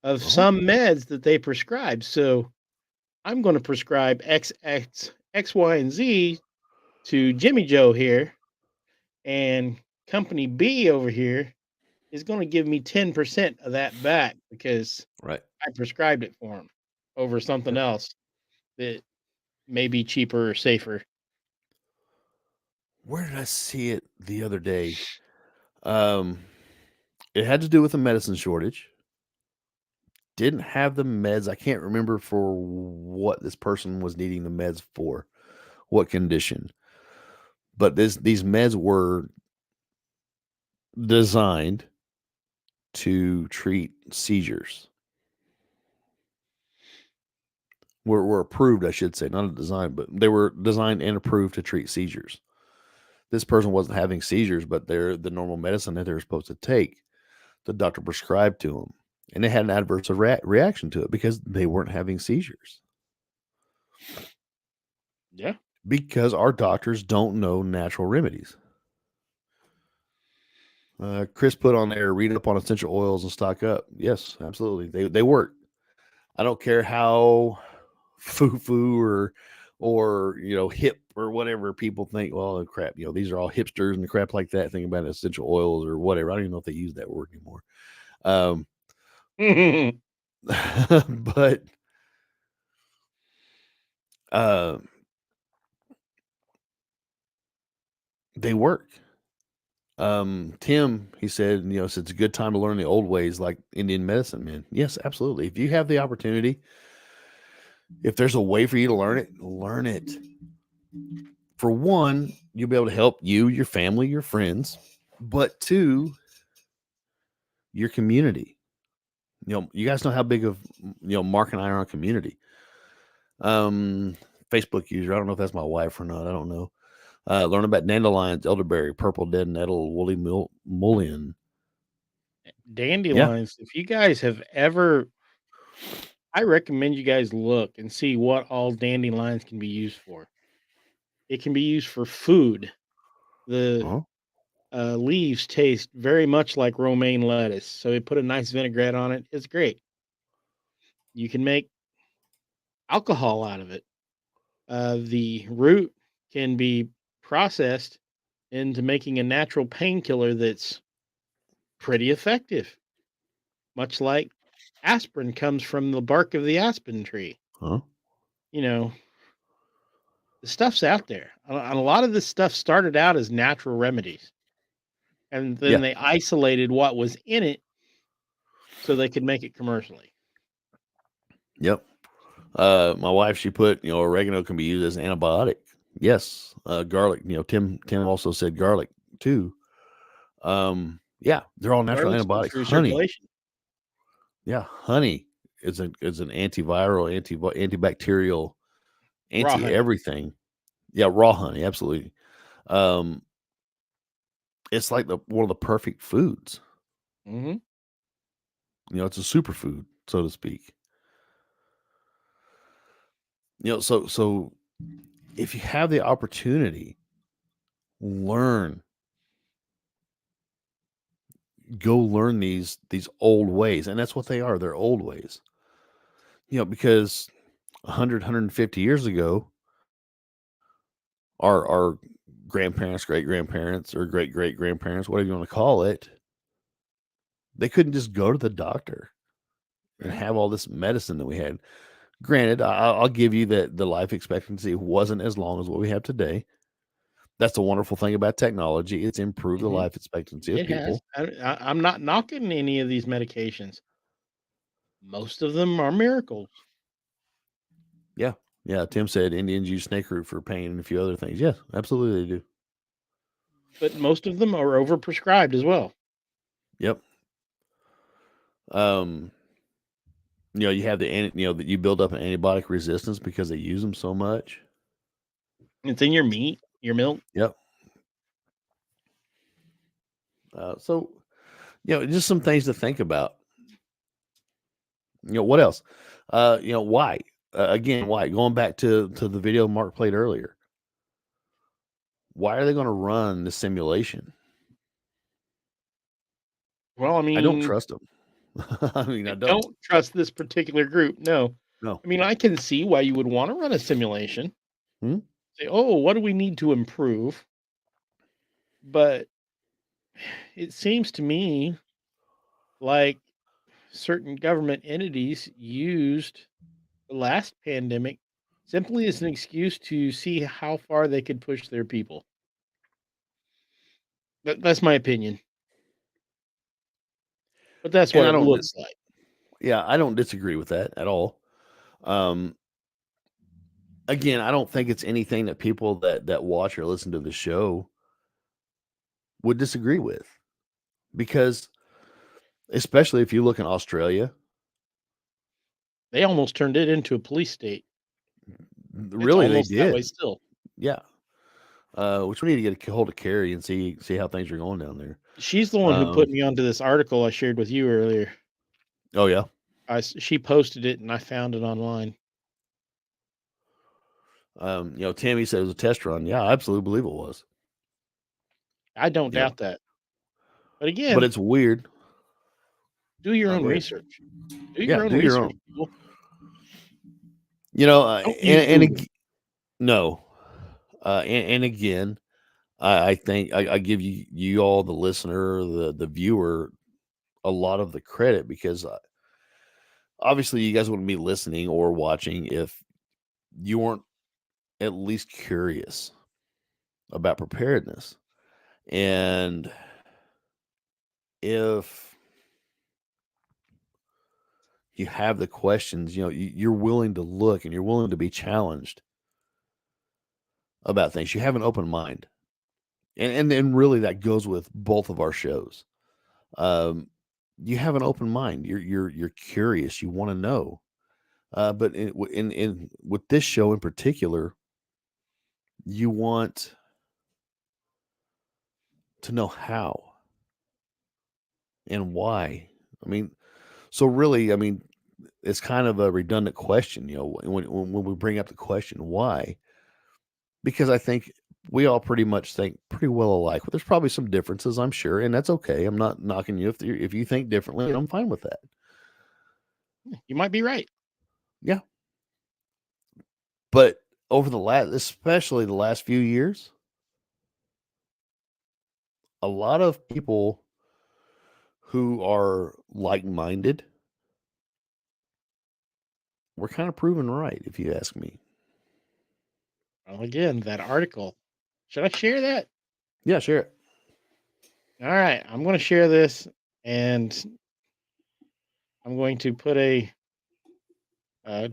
of some meds that they prescribe. So I'm going to prescribe X, Y, and Z to Jimmy Joe here, and company B over here is going to give me 10% of that back because Right. I prescribed it for him over something else that may be cheaper or safer. Where did I see it the other day? It had to do with a medicine shortage. Didn't have the meds. I can't remember for what this person was needing the meds for, what condition. But these meds were designed to treat seizures. Were approved, I should say, not a design, but they were designed and approved to treat seizures. This person wasn't having seizures, but they're the normal medicine that they're supposed to take. The doctor prescribed to them, and they had an adverse reaction to it because they weren't having seizures. Yeah. Because our doctors don't know natural remedies. Chris put on there, read up on essential oils and stock up. Yes, absolutely. They work. I don't care how foo-foo or hip or whatever people think. Well, crap, these are all hipsters and crap like that. Think about essential oils or whatever. I don't even know if they use that word anymore. But they work. Tim, he said, it's a good time to learn the old ways like Indian medicine, man. Yes, absolutely. If you have the opportunity, if there's a way for you to learn it, learn it. For one, you'll be able to help you, your family, your friends, but two, your community. You guys know how big of Mark and I are on community. Facebook user. I don't know if that's my wife or not. I don't know. Learn about dandelions, elderberry, purple dead nettle, woolly mullein. Dandelions. If you guys have ever, I recommend you guys look and see what all dandelions can be used for. It can be used for food. The leaves taste very much like romaine lettuce, so they put a nice vinaigrette on it. It's great. You can make alcohol out of it. The root can be processed into making a natural painkiller that's pretty effective. Much like aspirin comes from the bark of the aspen tree. The stuff's out there. And a lot of this stuff started out as natural remedies. And then they isolated what was in it so they could make it commercially. Yep. My wife, she put, oregano can be used as an antibiotic. Yes. Garlic, Tim also said garlic too. Yeah, they're all natural antibiotics. Honey. Yeah, honey is an antiviral, antibacterial, anti-everything. Yeah, raw honey, absolutely. It's like one of the perfect foods. Mm-hmm. It's a superfood, so to speak. So if you have the opportunity, go learn these old ways, and that's what they are. They're old ways. because 100, 150 years ago, our grandparents, great grandparents, or great great grandparents, whatever you want to call it, they couldn't just go to the doctor and have all this medicine that we had. Granted, I'll give you that the life expectancy wasn't as long as what we have today. That's the wonderful thing about technology. It's improved the Mhm. life expectancy of It has. people. I'm not knocking any of these medications. Most of them are miracles, Yeah. Yeah. Tim said Indians use snake root for pain and a few other things. Yes, absolutely they do. but most of them are overprescribed as well. Yep. Um, you have that you build up an antibiotic resistance because they use them so much. It's in your meat, your milk. Yep. So, just some things to think about. What else? Why? Again, why? Going back to the video Mark played earlier. Why are they going to run the simulation? Well, I I don't mean, trust them. I mean, I I don't. don't trust this particular group. No. No. I mean, I can see why you would want to run a simulation. Hmm? Say, oh, what do we need to improve? But it seems to me like certain government entities used the last pandemic simply as an excuse to see how far they could push their people. That's my opinion. But that's And what I it don't. looks like. Yeah, I don't disagree with that at all. Um, Again, I don't think it's anything that people that watch or listen to the show would disagree with, because especially if you look in Australia, They almost turned it into a police state. It's really they almost that way did. still. Yeah. Which we need to get a hold of Carrie and see how things are going down there. She's the one who put me onto this article I shared with you earlier. Oh yeah. She posted it and I found it online. Tammy said it was a test run. Yeah, I absolutely believe it was. I don't Yeah. doubt that. But But again, it's weird. do your Oh, own go ahead. research. Do Yeah, your own do your research, own. people. Don't use And Google. no, and again, I think I give you all, the listener, the viewer, a lot of the credit, because obviously you guys wouldn't be listening or watching if you weren't at least curious about preparedness. And if you have the questions, you're willing to look and you're willing to be challenged about things. You have an open mind. And really that goes with both of our shows. Um, you have an open mind. You're curious. You want to know. But in with this show in particular, you want to know how and why. I mean, so really, I mean, it's kind of a redundant question, when we bring up the question why, because I think we all pretty much think pretty well alike. But there's probably some differences, I'm sure, and that's okay. I'm not knocking you if you think differently, and I'm fine with that. You might be right. Yeah. But over especially the last few years, a lot of people who are like-minded were kind of proven right, if you ask me. Well, again, that article. Should I share that? Yeah, share it. All right. I'm going to share this and I'm going to put a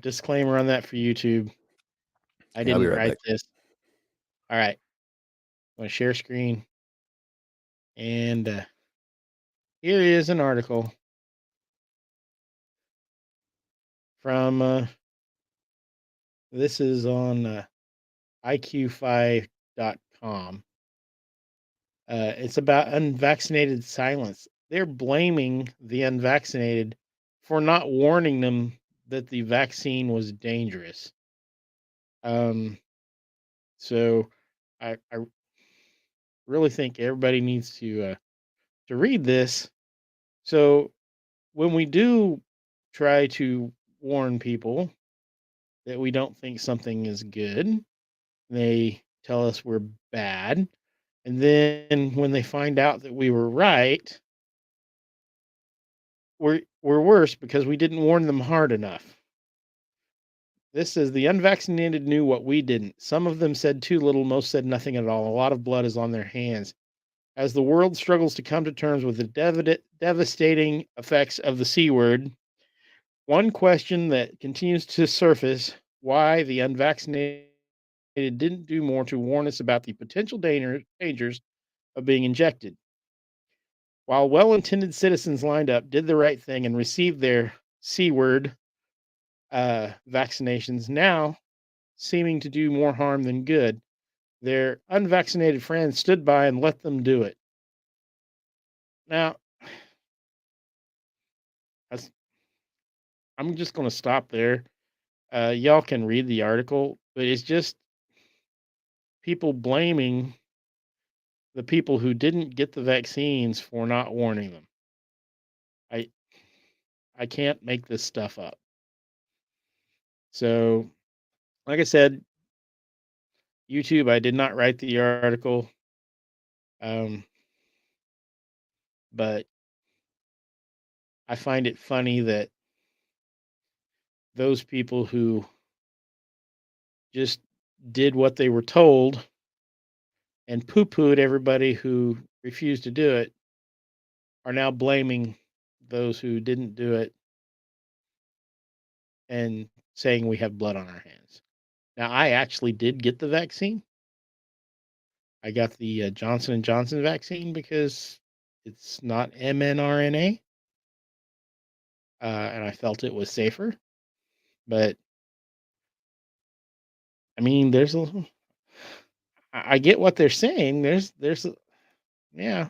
disclaimer on that for YouTube. I I'll didn't be right write back. this. All right. I'm going to share screen. And here is an article from, this is on IQ5.com. It's about unvaccinated silence. They're blaming the unvaccinated for not warning them that the vaccine was dangerous. So I really think everybody needs to read this. So when we do try to warn people that we don't think something is good. They tell us we're bad. And then when they find out that we were right, we're worse because we didn't warn them hard enough. This says the unvaccinated knew what we didn't. Some of them said too little, most said nothing at all. A lot of blood is on their hands. As the world struggles to come to terms with the devastating effects of the C word, one question that continues to surface: why the unvaccinated didn't do more to warn us about the potential dangers of being injected. While well-intended citizens lined up, did the right thing, and received their C word vaccinations, now seeming to do more harm than good, their unvaccinated friends stood by and let them do it. Now, I'm just going to stop there. Y'all can read the article, but it's just people blaming the people who didn't get the vaccines for not warning them. I can't make this stuff up. So, like I said, YouTube, I did not write the article. But I find it funny that those people who just did what they were told and poo-pooed everybody who refused to do it are now blaming those who didn't do it and saying we have blood on our hands. Now, I actually did get the vaccine. I got the Johnson & Johnson vaccine because it's not mRNA, and I felt it was safer. But I mean, there's a I get what they're saying. Yeah.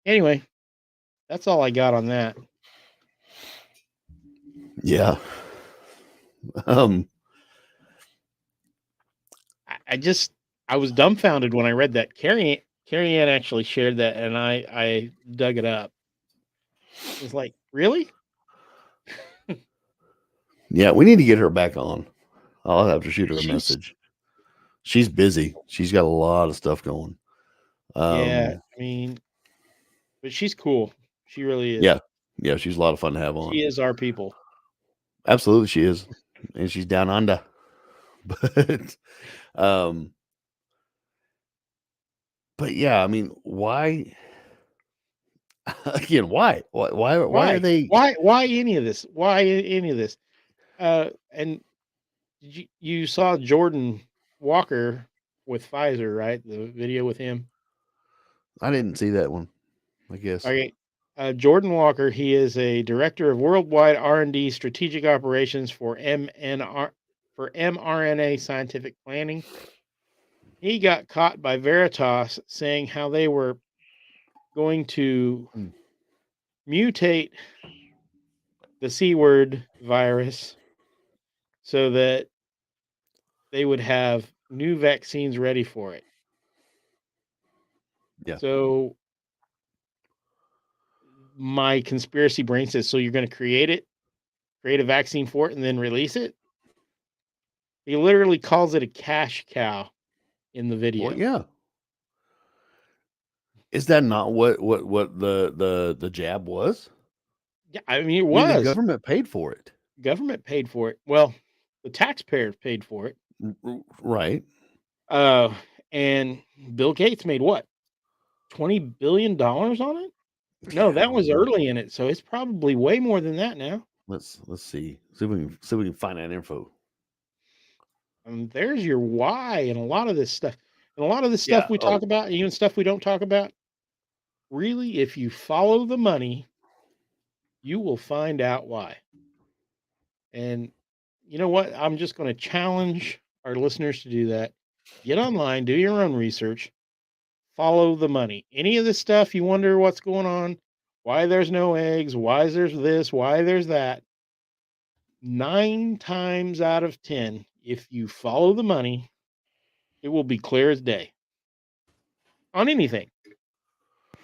Anyway, that's all I got on that. Yeah. I was dumbfounded when I read that. Carrie Ann actually shared that, and I dug it up. It was like, really? Yeah, we need to get her back on. I'll have to shoot her a She's- message. She's busy. She's got a lot of stuff going. Yeah, I mean, but she's cool. She really is. Yeah, she's a lot of fun to have on. She is our people. Absolutely, she is, and she's down under. But yeah, I mean, why? Again, why? Why are they? Why any of this? Why any of this? And you saw Jordan Walker with Pfizer, right? The video with him. I didn't see that one. I guess. Okay. Jordan Walker, he is a director of worldwide R&D strategic operations for mRNA scientific planning. He got caught by Veritas saying how they were going to mutate the C word virus so that they would have new vaccines ready for it. Yeah. So my conspiracy brain says, so you're going to create a vaccine for it and then release it? He literally calls it a cash cow in the video. Well, yeah. Is that not what the jab was? Yeah, I mean, it I mean, was. the government paid for it. Government paid for it. Well, the taxpayers paid for it. Right. And Bill Gates made what? $20 billion on it? No, that was early in it, so it's probably way more than that now. Let's see. See if we can find that info. There's your why and a lot of this stuff. And a lot of the stuff we talk about, even stuff we don't talk about, really, if you follow the money, you will find out why. And you know what? I'm just going to challenge our listeners to do that. Get online, do your own research, follow the money. Any of this stuff you wonder what's going on, why there's no eggs, why there's this, why there's that. 9 times out of 10, if you follow the money, it will be clear as day on anything. Of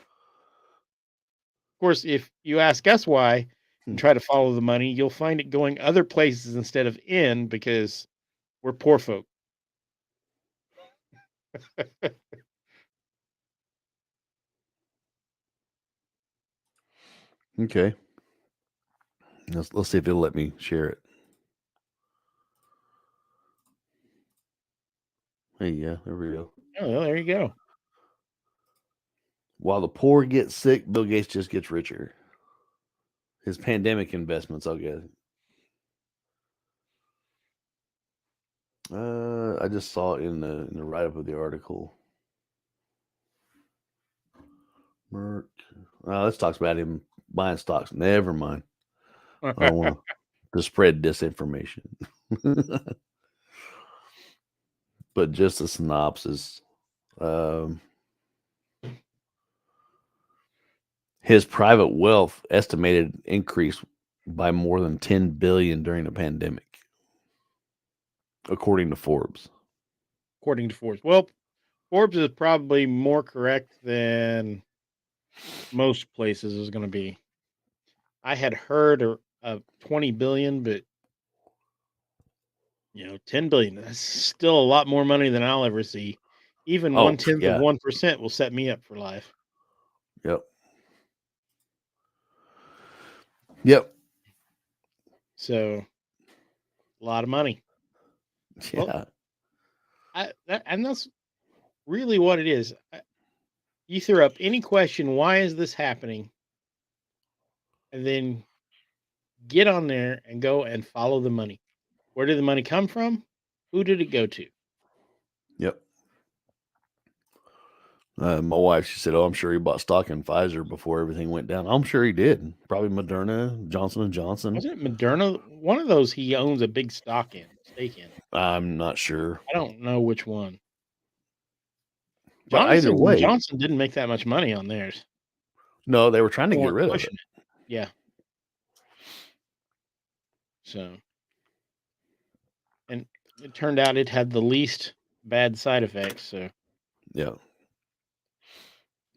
course, if you ask us why, and try to follow the money, you'll find it going other places instead of in because we're poor folk. Okay. Let's see if it'll let me share it. Hey, yeah, there we go. Oh, well, there you go. While the poor get sick, Bill Gates just gets richer. His pandemic investments, I'll guess. I just saw it in the write up of the article. Merck. This talks about him buying stocks. Never mind. I don't want to spread disinformation. But just a synopsis. His private wealth estimated increased by more than 10 billion during the pandemic, according to Forbes. According to Forbes. Well, Forbes is probably more correct than most places is going to be. I had heard of 20 billion, but 10 billion, that's still a lot more money than I'll ever see. Even 1/10 of 1% will set me up for life. Yep. Yep. So, a lot of money. Yeah. Well, and that's really what it is. You throw up any question, why is this happening? And then get on there and go and follow the money. Where did the money come from? Who did it go to? Yep. My wife, she said, "Oh, I'm sure he bought stock in Pfizer before everything went down." I'm sure he did. Probably Moderna, Johnson & Johnson. Wasn't it Moderna? One of those he owns a big stake in. I'm not sure. I don't know which one. But either way, Johnson didn't make that much money on theirs. No, they were trying to get rid of it. Yeah. So, and it turned out it had the least bad side effects. So, yeah.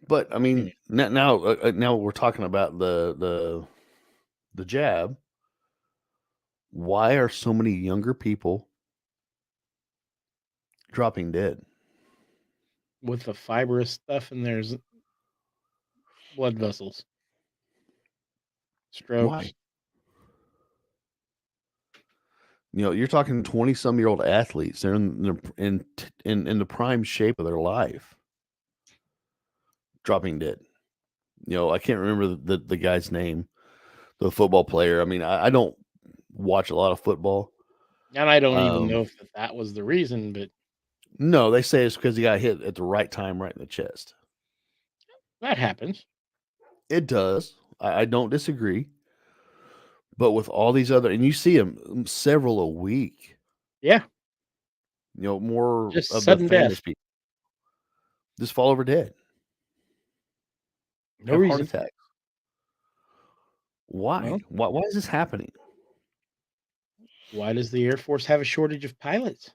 But I mean, now we're talking about the jab. Why are so many younger people dropping dead? With the fibrous stuff in there's blood vessels, strokes. Why? You're talking 20-some-year-old athletes. They're in the prime shape of their life, dropping dead. I can't remember the guy's name, the football player. I mean, I don't watch a lot of football, and I don't even know if that was the reason. But no, they say it's because he got hit at the right time, right in the chest. That happens. It does. I don't disagree. But with all these other, and you see them several a week. Yeah. More just of sudden the famous death. people just fall over dead. No reason. Heart attacks. Why? Well, why is this happening? Why does the Air Force have a shortage of pilots?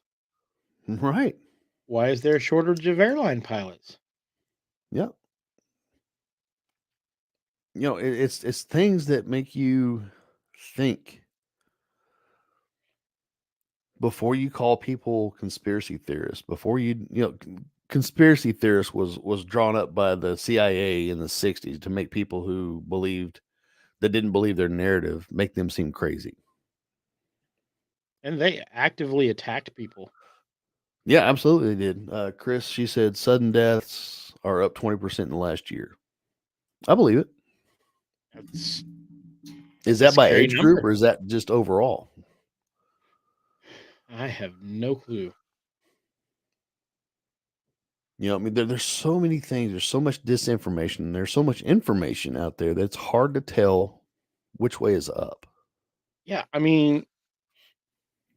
Right. Why is there a shortage of airline pilots? Yeah. It's things that make you think before you call people conspiracy theorists. Before conspiracy theorists was drawn up by the CIA in the 60s to make people who didn't believe their narrative, make them seem crazy. And they actively attacked people. Yeah, absolutely they did. Chris, she said sudden deaths are up 20% in the last year. I believe it. Is that by age group or is that just overall? I have no clue. I mean, there's so many things. There's so much disinformation. And there's so much information out there that it's hard to tell which way is up. Yeah, I mean,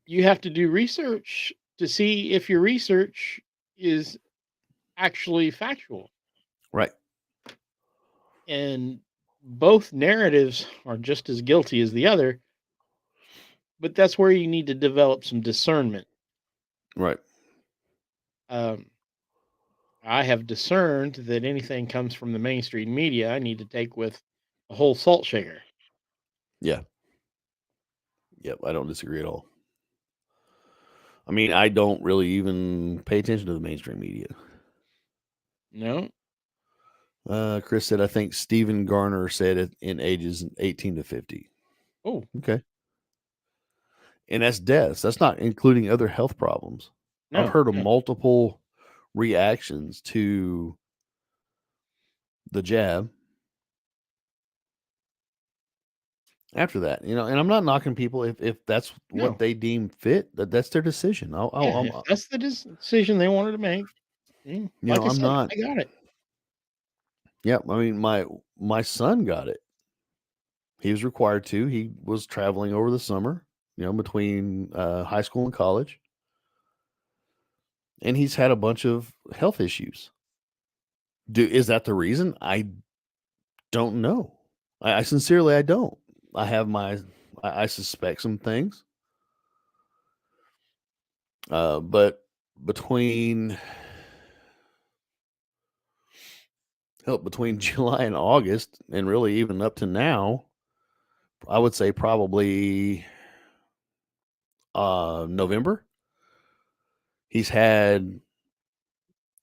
you have to do research to see if your research is actually factual. Right. And both narratives are just as guilty as the other. But that's where you need to develop some discernment. Right. I have discerned that anything comes from the mainstream media, I need to take with a whole salt shaker. Yeah. Yep. I don't disagree at all. I mean, I don't really even pay attention to the mainstream media. No. Chris said, I think Stephen Garner said it in ages 18 to 50. Oh, okay. And that's deaths. That's not including other health problems. I've No, heard of no. multiple reactions to the jab after that, and I'm not knocking people if that's No. what they deem fit. That's their decision. Yeah, if that's the decision they wanted to make, like I I'm said, not. I got it. Yeah, I mean, my son got it. He was required to. He was traveling over the summer, between high school and college, and he's had a bunch of health issues. Is that the reason? I don't know. I sincerely, I don't. I have I suspect some things. But between July and August, and really even up to now, I would say probably November, he's had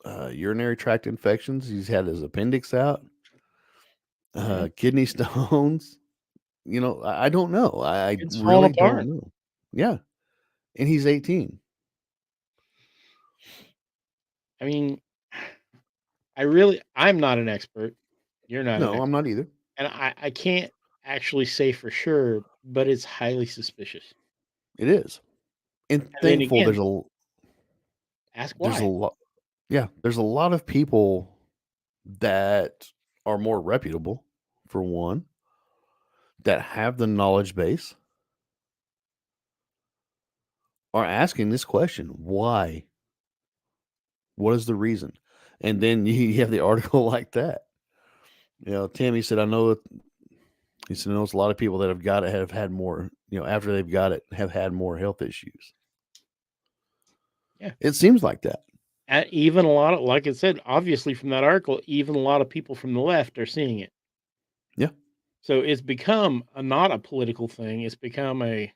urinary tract infections. He's had his appendix out, kidney stones. I don't know. I It's falling really don't apart. know. Yeah. And he's 18. I mean, I'm not an expert. You're not an No, expert. I'm not either. And I can't actually say for sure, but it's highly suspicious. It is. And then thankful again, there's ask a why. lot. Yeah, there's a lot of people that are more reputable, for one, that have the knowledge base, are asking this question: why? What is the reason? And then you have the article like that. Tammy said, I know that. He said, knows a lot of people that have got it have had more, after they've got it, have had more health issues. Yeah. It seems like that. Even a lot of, like I said, obviously from that article, even a lot of people from the left are seeing it. Yeah. So it's become not a political thing. It's become it's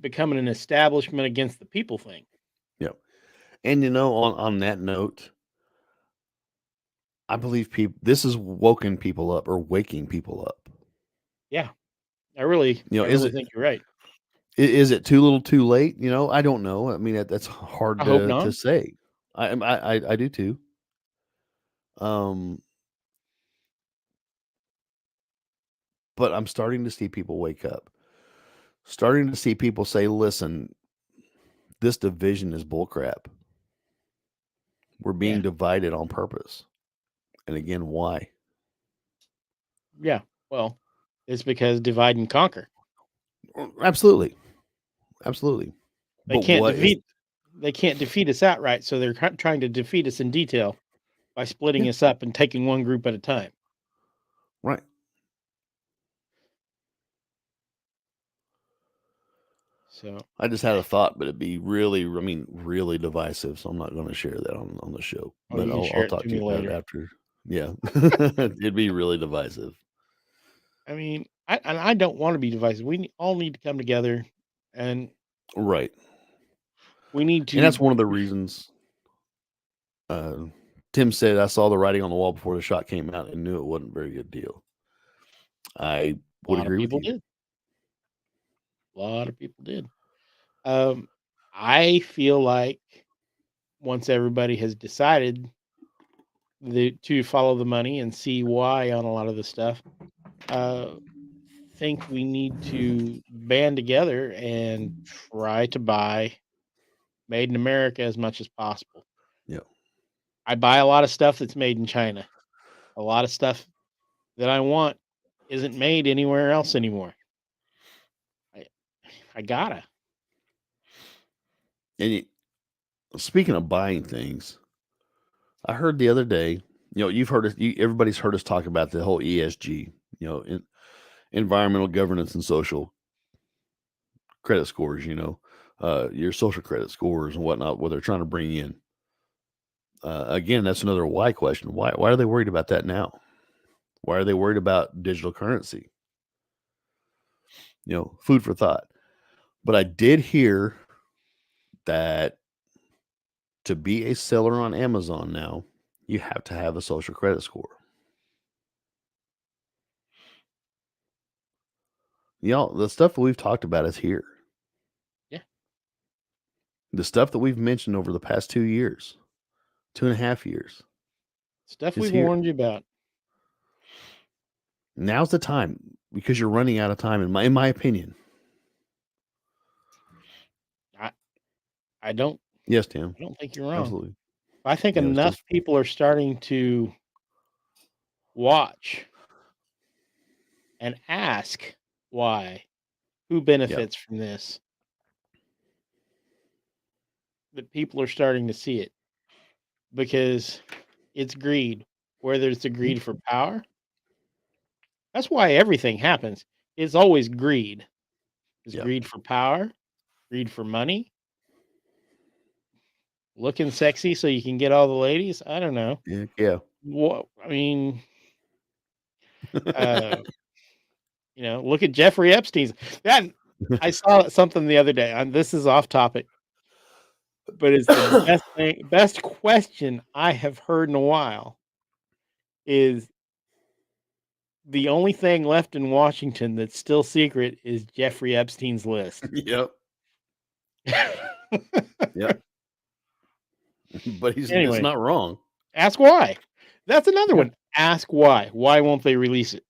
becoming an establishment against the people thing. Yeah. And on that note, I believe this is woken people up or waking people up. Yeah. I really think you're right. Is it too little too late? I don't know. I mean, that's hard I hope to not. say. I do too. But I'm starting to see people wake up. Starting to see people say, listen, this division is bullcrap. We're being divided on purpose. And again, why? Yeah. Well, it's because divide and conquer. Absolutely. Absolutely. They can't defeat us outright, so they're trying to defeat us in detail by splitting us up and taking one group at a time. Right. So I just had a thought, but it'd be really divisive. So I'm not going to share that on the show. Oh, But you can share I'll it talk to to me you about it later. after. Yeah. It'd be really divisive. I mean, I don't want to be divisive. We all need to come together, and Right. we need to. And that's one of the reasons. Tim said, I saw the writing on the wall before the shot came out and knew it wasn't a very good deal. I would agree with you. Did. A lot of people did. I feel like once everybody has decided to follow the money and see why on a lot of the stuff, think we need to band together and try to buy made in America as much as possible. Yeah. I buy a lot of stuff that's made in China. A lot of stuff that I want isn't made anywhere else anymore. I gotta. And speaking of buying things, I heard the other day, you've heard everybody's heard us talk about the whole ESG, environmental governance and social credit scores, your social credit scores and whatnot, what they're trying to bring in. Again, that's another why question. Why are they worried about that now? Why are they worried about digital currency? Food for thought. But I did hear that to be a seller on Amazon now, you have to have a social credit score. The stuff that we've talked about is here. Yeah. The stuff that we've mentioned over the past 2 years, 2.5 years. Stuff is we've here. warned you about. Now's the time because you're running out of time, in my opinion. I don't Yes, Tim. I don't think you're wrong. Absolutely. I think Yeah, it's enough just- people are starting to watch and ask why, who benefits from this, that people are starting to see it because it's greed. Where there's the greed for power, that's why everything happens. It's always greed. It's Yeah. greed for power, greed for money, looking sexy so you can get all the ladies. I don't know. Yeah. What I mean, uh, look at Jeffrey Epstein's. That I saw something the other day, and this is off topic, but it's the best question I have heard in a while. Is the only thing left in Washington that's still secret is Jeffrey Epstein's list. Yep. Yep. But it's Anyway. not wrong. Ask why. That's another one. Ask why. Why won't they release it?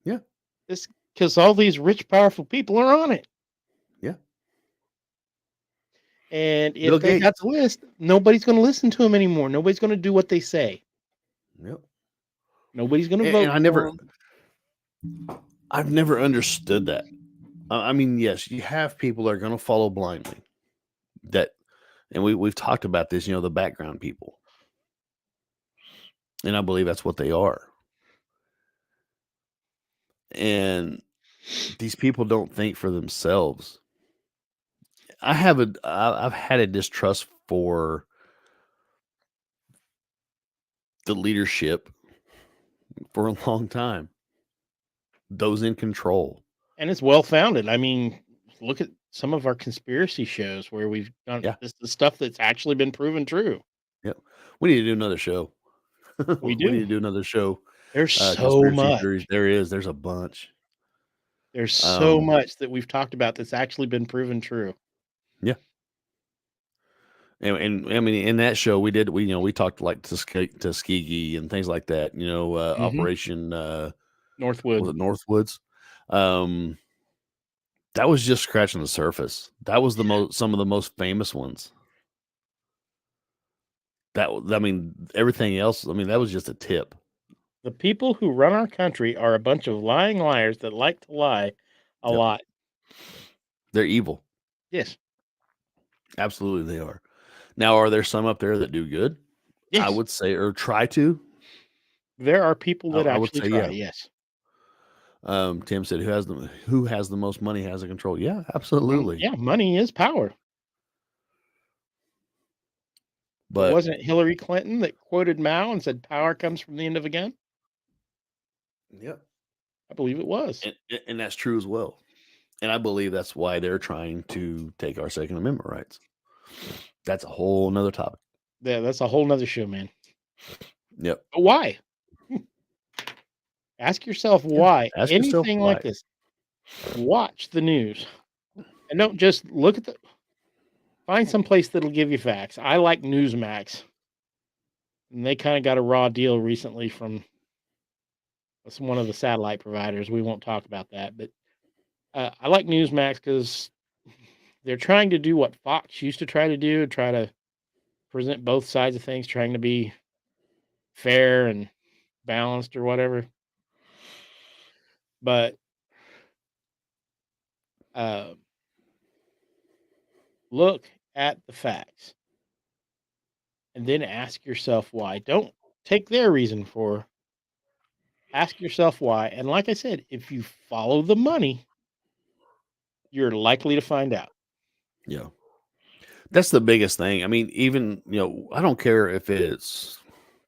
Yeah. It's because all these rich, powerful people are on it. Yeah. And if Bill they got Gates. the list, nobody's going to listen to them anymore. Nobody's going to do what they say. Yep. Nobody's going to vote. And I've never understood that. I mean, yes, you have people that are going to follow blindly. And we've talked about this, the background people. And I believe that's what they are. And these people don't think for themselves. I've had a distrust for the leadership for a long time. Those in control. And it's well founded. I mean, look at some of our conspiracy shows where we've done this is stuff that's actually been proven true. Yep. We need to do another show. We need to do another show. There's so conspiracy much. theories. There's a bunch. There's so much that we've talked about that's actually been proven true. Yeah. And I mean, in that show, we talked like Tuskegee and things like that. Operation Northwood. Was it Northwoods? That was just scratching the surface. That was some of the most famous ones. Everything else. That was just a tip. The people who run our country are a bunch of lying liars that like to lie a lot. They're evil. Yes. Absolutely, they are. Now, are there some up there that do good? Yes. I would say, or try to. There are people that I would actually say, try. yeah. Yes. Tim said, "Who has the most money has the control." Yeah, absolutely. Yeah, money is power. But wasn't it Hillary Clinton that quoted Mao and said, "Power comes from the end of a gun"? Yep. I believe it was. And that's true as well. And I believe that's why they're trying to take our Second Amendment rights. That's a whole nother topic. Yeah, that's a whole nother show, man. Yep. But why? Ask yourself why. Ask yourself Anything why. like this. Watch the news. And don't just look at find some place that'll give you facts. I like Newsmax. And they kind of got a raw deal recently from one of the satellite providers. We won't talk about that, but I like Newsmax because they're trying to do what Fox used to try to do, try to present both sides of things, trying to be fair and balanced or whatever. But look at the facts and then ask yourself why. Don't take their reason for. Ask yourself why. And like I said, if you follow the money, you're likely to find out. Yeah. That's the biggest thing. I mean, even, I don't care if it's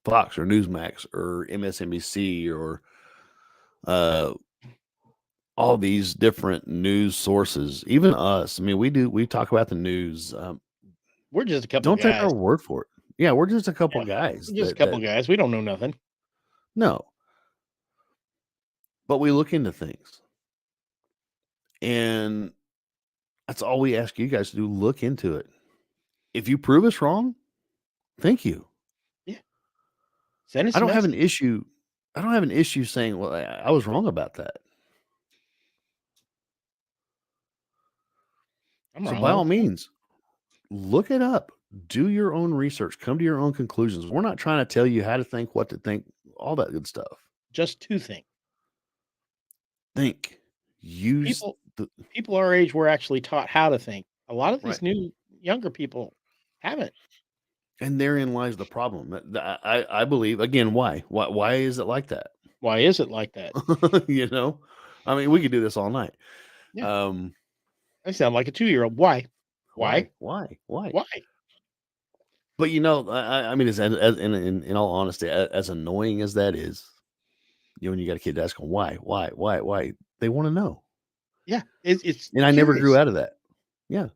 Fox or Newsmax or MSNBC or all these different news sources, even us. I mean, we talk about the news. We're just a couple Don't take guys. our word for it. Yeah, we're just a couple guys. We're just a couple guys. We don't know nothing. No. But we look into things. And that's all we ask you guys to do. Look into it. If you prove us wrong, thank you. Yeah. Send us I a don't have an message. issue. I don't have an issue saying, well, I was wrong about that. I'm So wrong by all all the time. means, look it up. Do your own research. Come to your own conclusions. We're not trying to tell you how to think, what to think, all that good stuff. Just two things. Think. Use People our age were actually taught how to think. A lot of these Right. new younger people haven't. And therein lies the problem. I believe, again, why is it like that? Why is it like that? You know, I mean, we could do this all night. Yeah. I sound like a 2-year-old. Why? Why? But you know, I mean, in all honesty, as annoying as that is, you know, when you got a kid asking why, they want to know. Yeah, it's And I never grew curious. out of that. Yeah.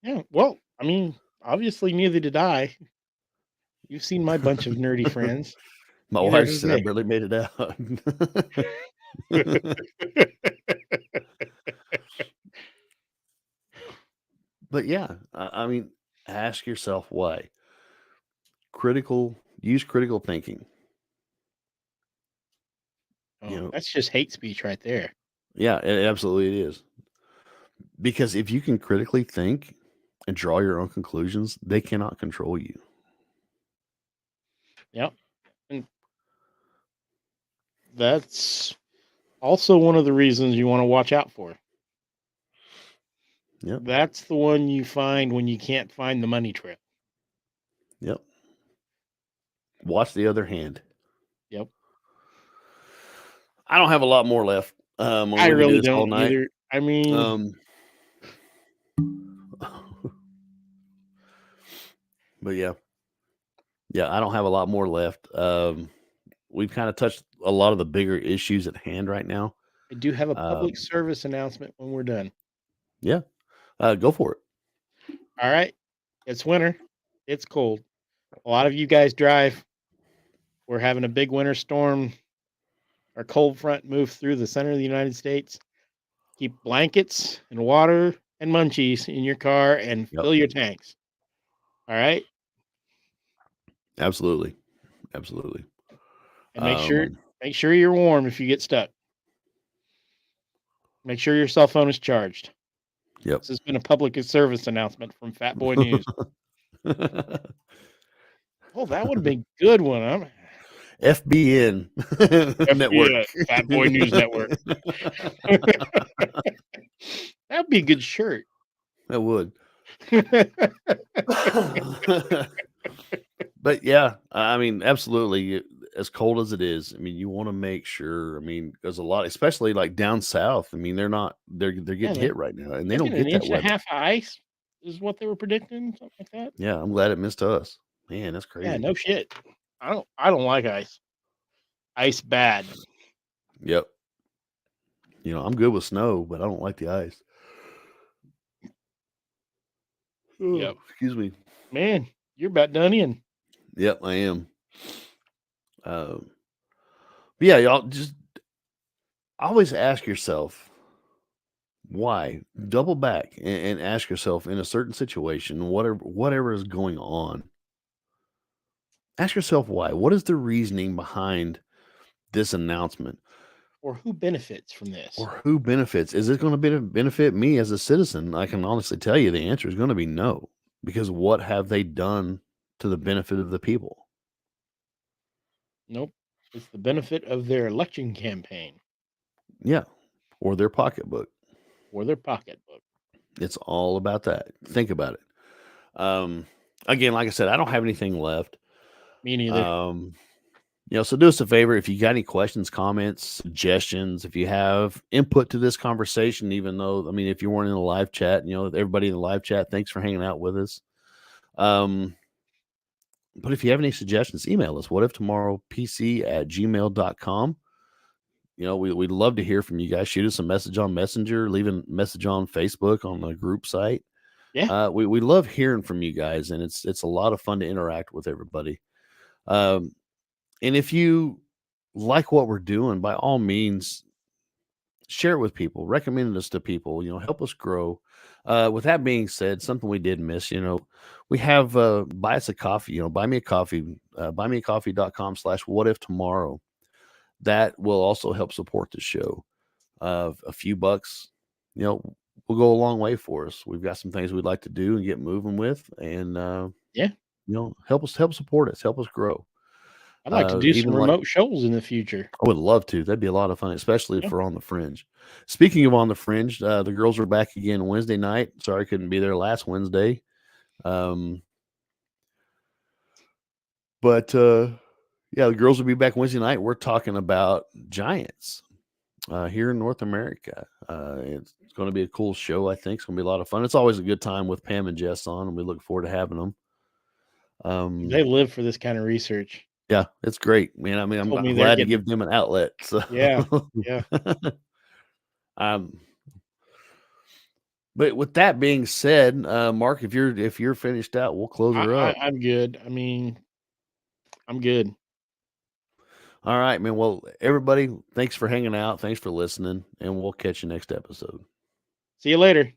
Yeah. Well, I mean, obviously neither did I. You've seen my bunch of nerdy friends. My Neither wife did said I they. barely made it out. But yeah, I mean, ask yourself why. Use critical thinking. Oh, that's just hate speech right there. Yeah, it absolutely is. Because if you can critically think and draw your own conclusions, they cannot control you. Yep. And that's also one of the reasons you want to watch out for. Yep. That's the one you find when you can't find the money trail. Yep. Watch the other hand. Yep. I don't have a lot more left. I we can do really this all don't night. either. I mean, but yeah, I don't have a lot more left. We've kind of touched a lot of the bigger issues at hand right now. I do have a public service announcement when we're done. Yeah, go for it. All right. It's winter. It's cold. A lot of you guys drive. We're having a big winter storm. Our cold front moved through the center of the United States. Keep blankets and water and munchies in your car and fill your tanks. All right. Absolutely. And make sure you're warm if you get stuck. Make sure your cell phone is charged. Yep. This has been a public service announcement from Fat Boy News. Oh, that would have been a good one. FBN Network. Fat Boy News Network. That'd be a good shirt. That would. But yeah, I mean, absolutely. As cold as it is, I mean, you want to make sure. I mean, there's a lot, especially like down south. I mean, they're getting hit right now, and they don't get an that inch and a weather. half of ice is what they were predicting, something like that. Yeah, I'm glad it missed us. Man, that's crazy. Yeah, no shit. I don't like ice. Ice bad. Yep. You know, I'm good with snow, but I don't like the ice. Yep. Excuse me. Man, you're about done in. Yep, I am. But yeah, y'all just always ask yourself why. Double back and ask yourself in a certain situation, whatever is going on. Ask yourself why. What is the reasoning behind this announcement? Or who benefits from this? Or who benefits? Is it going to benefit me as a citizen? I can honestly tell you the answer is going to be no. Because what have they done to the benefit of the people? Nope. It's the benefit of their election campaign. Yeah. Or their pocketbook. It's all about that. Think about it. Again, like I said, I don't have anything left. Me neither. You know, so do us a favor. If you got any questions, comments, suggestions, if you have input to this conversation, even though, I mean, if you weren't in the live chat, you know, everybody in the live chat, thanks for hanging out with us. But if you have any suggestions, email us. whatiftomorrowpc@gmail.com. We'd love to hear from you guys. Shoot us a message on Messenger, leave a message on Facebook on the group site. Yeah. We love hearing from you guys, and it's a lot of fun to interact with everybody. And if you like what we're doing, by all means, share it with people, recommend us to people, help us grow. With that being said, something we did miss, we have buy us a coffee, buy me a coffee, buymeacoffee.com/whatiftomorrow. That will also help support the show. A few bucks, will go a long way for us. We've got some things we'd like to do and get moving with, and help support us, help us grow. I'd like to do some even like- remote shows in the future. I would love to. That'd be a lot of fun, especially if we're on the Fringe. Speaking of on the Fringe, the girls are back again Wednesday night. Sorry I couldn't be there last Wednesday. But the girls will be back Wednesday night. We're talking about giants here in North America. It's going to be a cool show, I think. It's going to be a lot of fun. It's always a good time with Pam and Jess on, and we look forward to having them. They live for this kind of research. Yeah, it's great, man. I mean, I'm Told me they're glad to getting- give them an outlet. So. Yeah. But with that being said, Mark, if you're finished out, we'll close her up. I'm good. I mean, I'm good. All right, man. Well, everybody, thanks for hanging out. Thanks for listening, and we'll catch you next episode. See you later.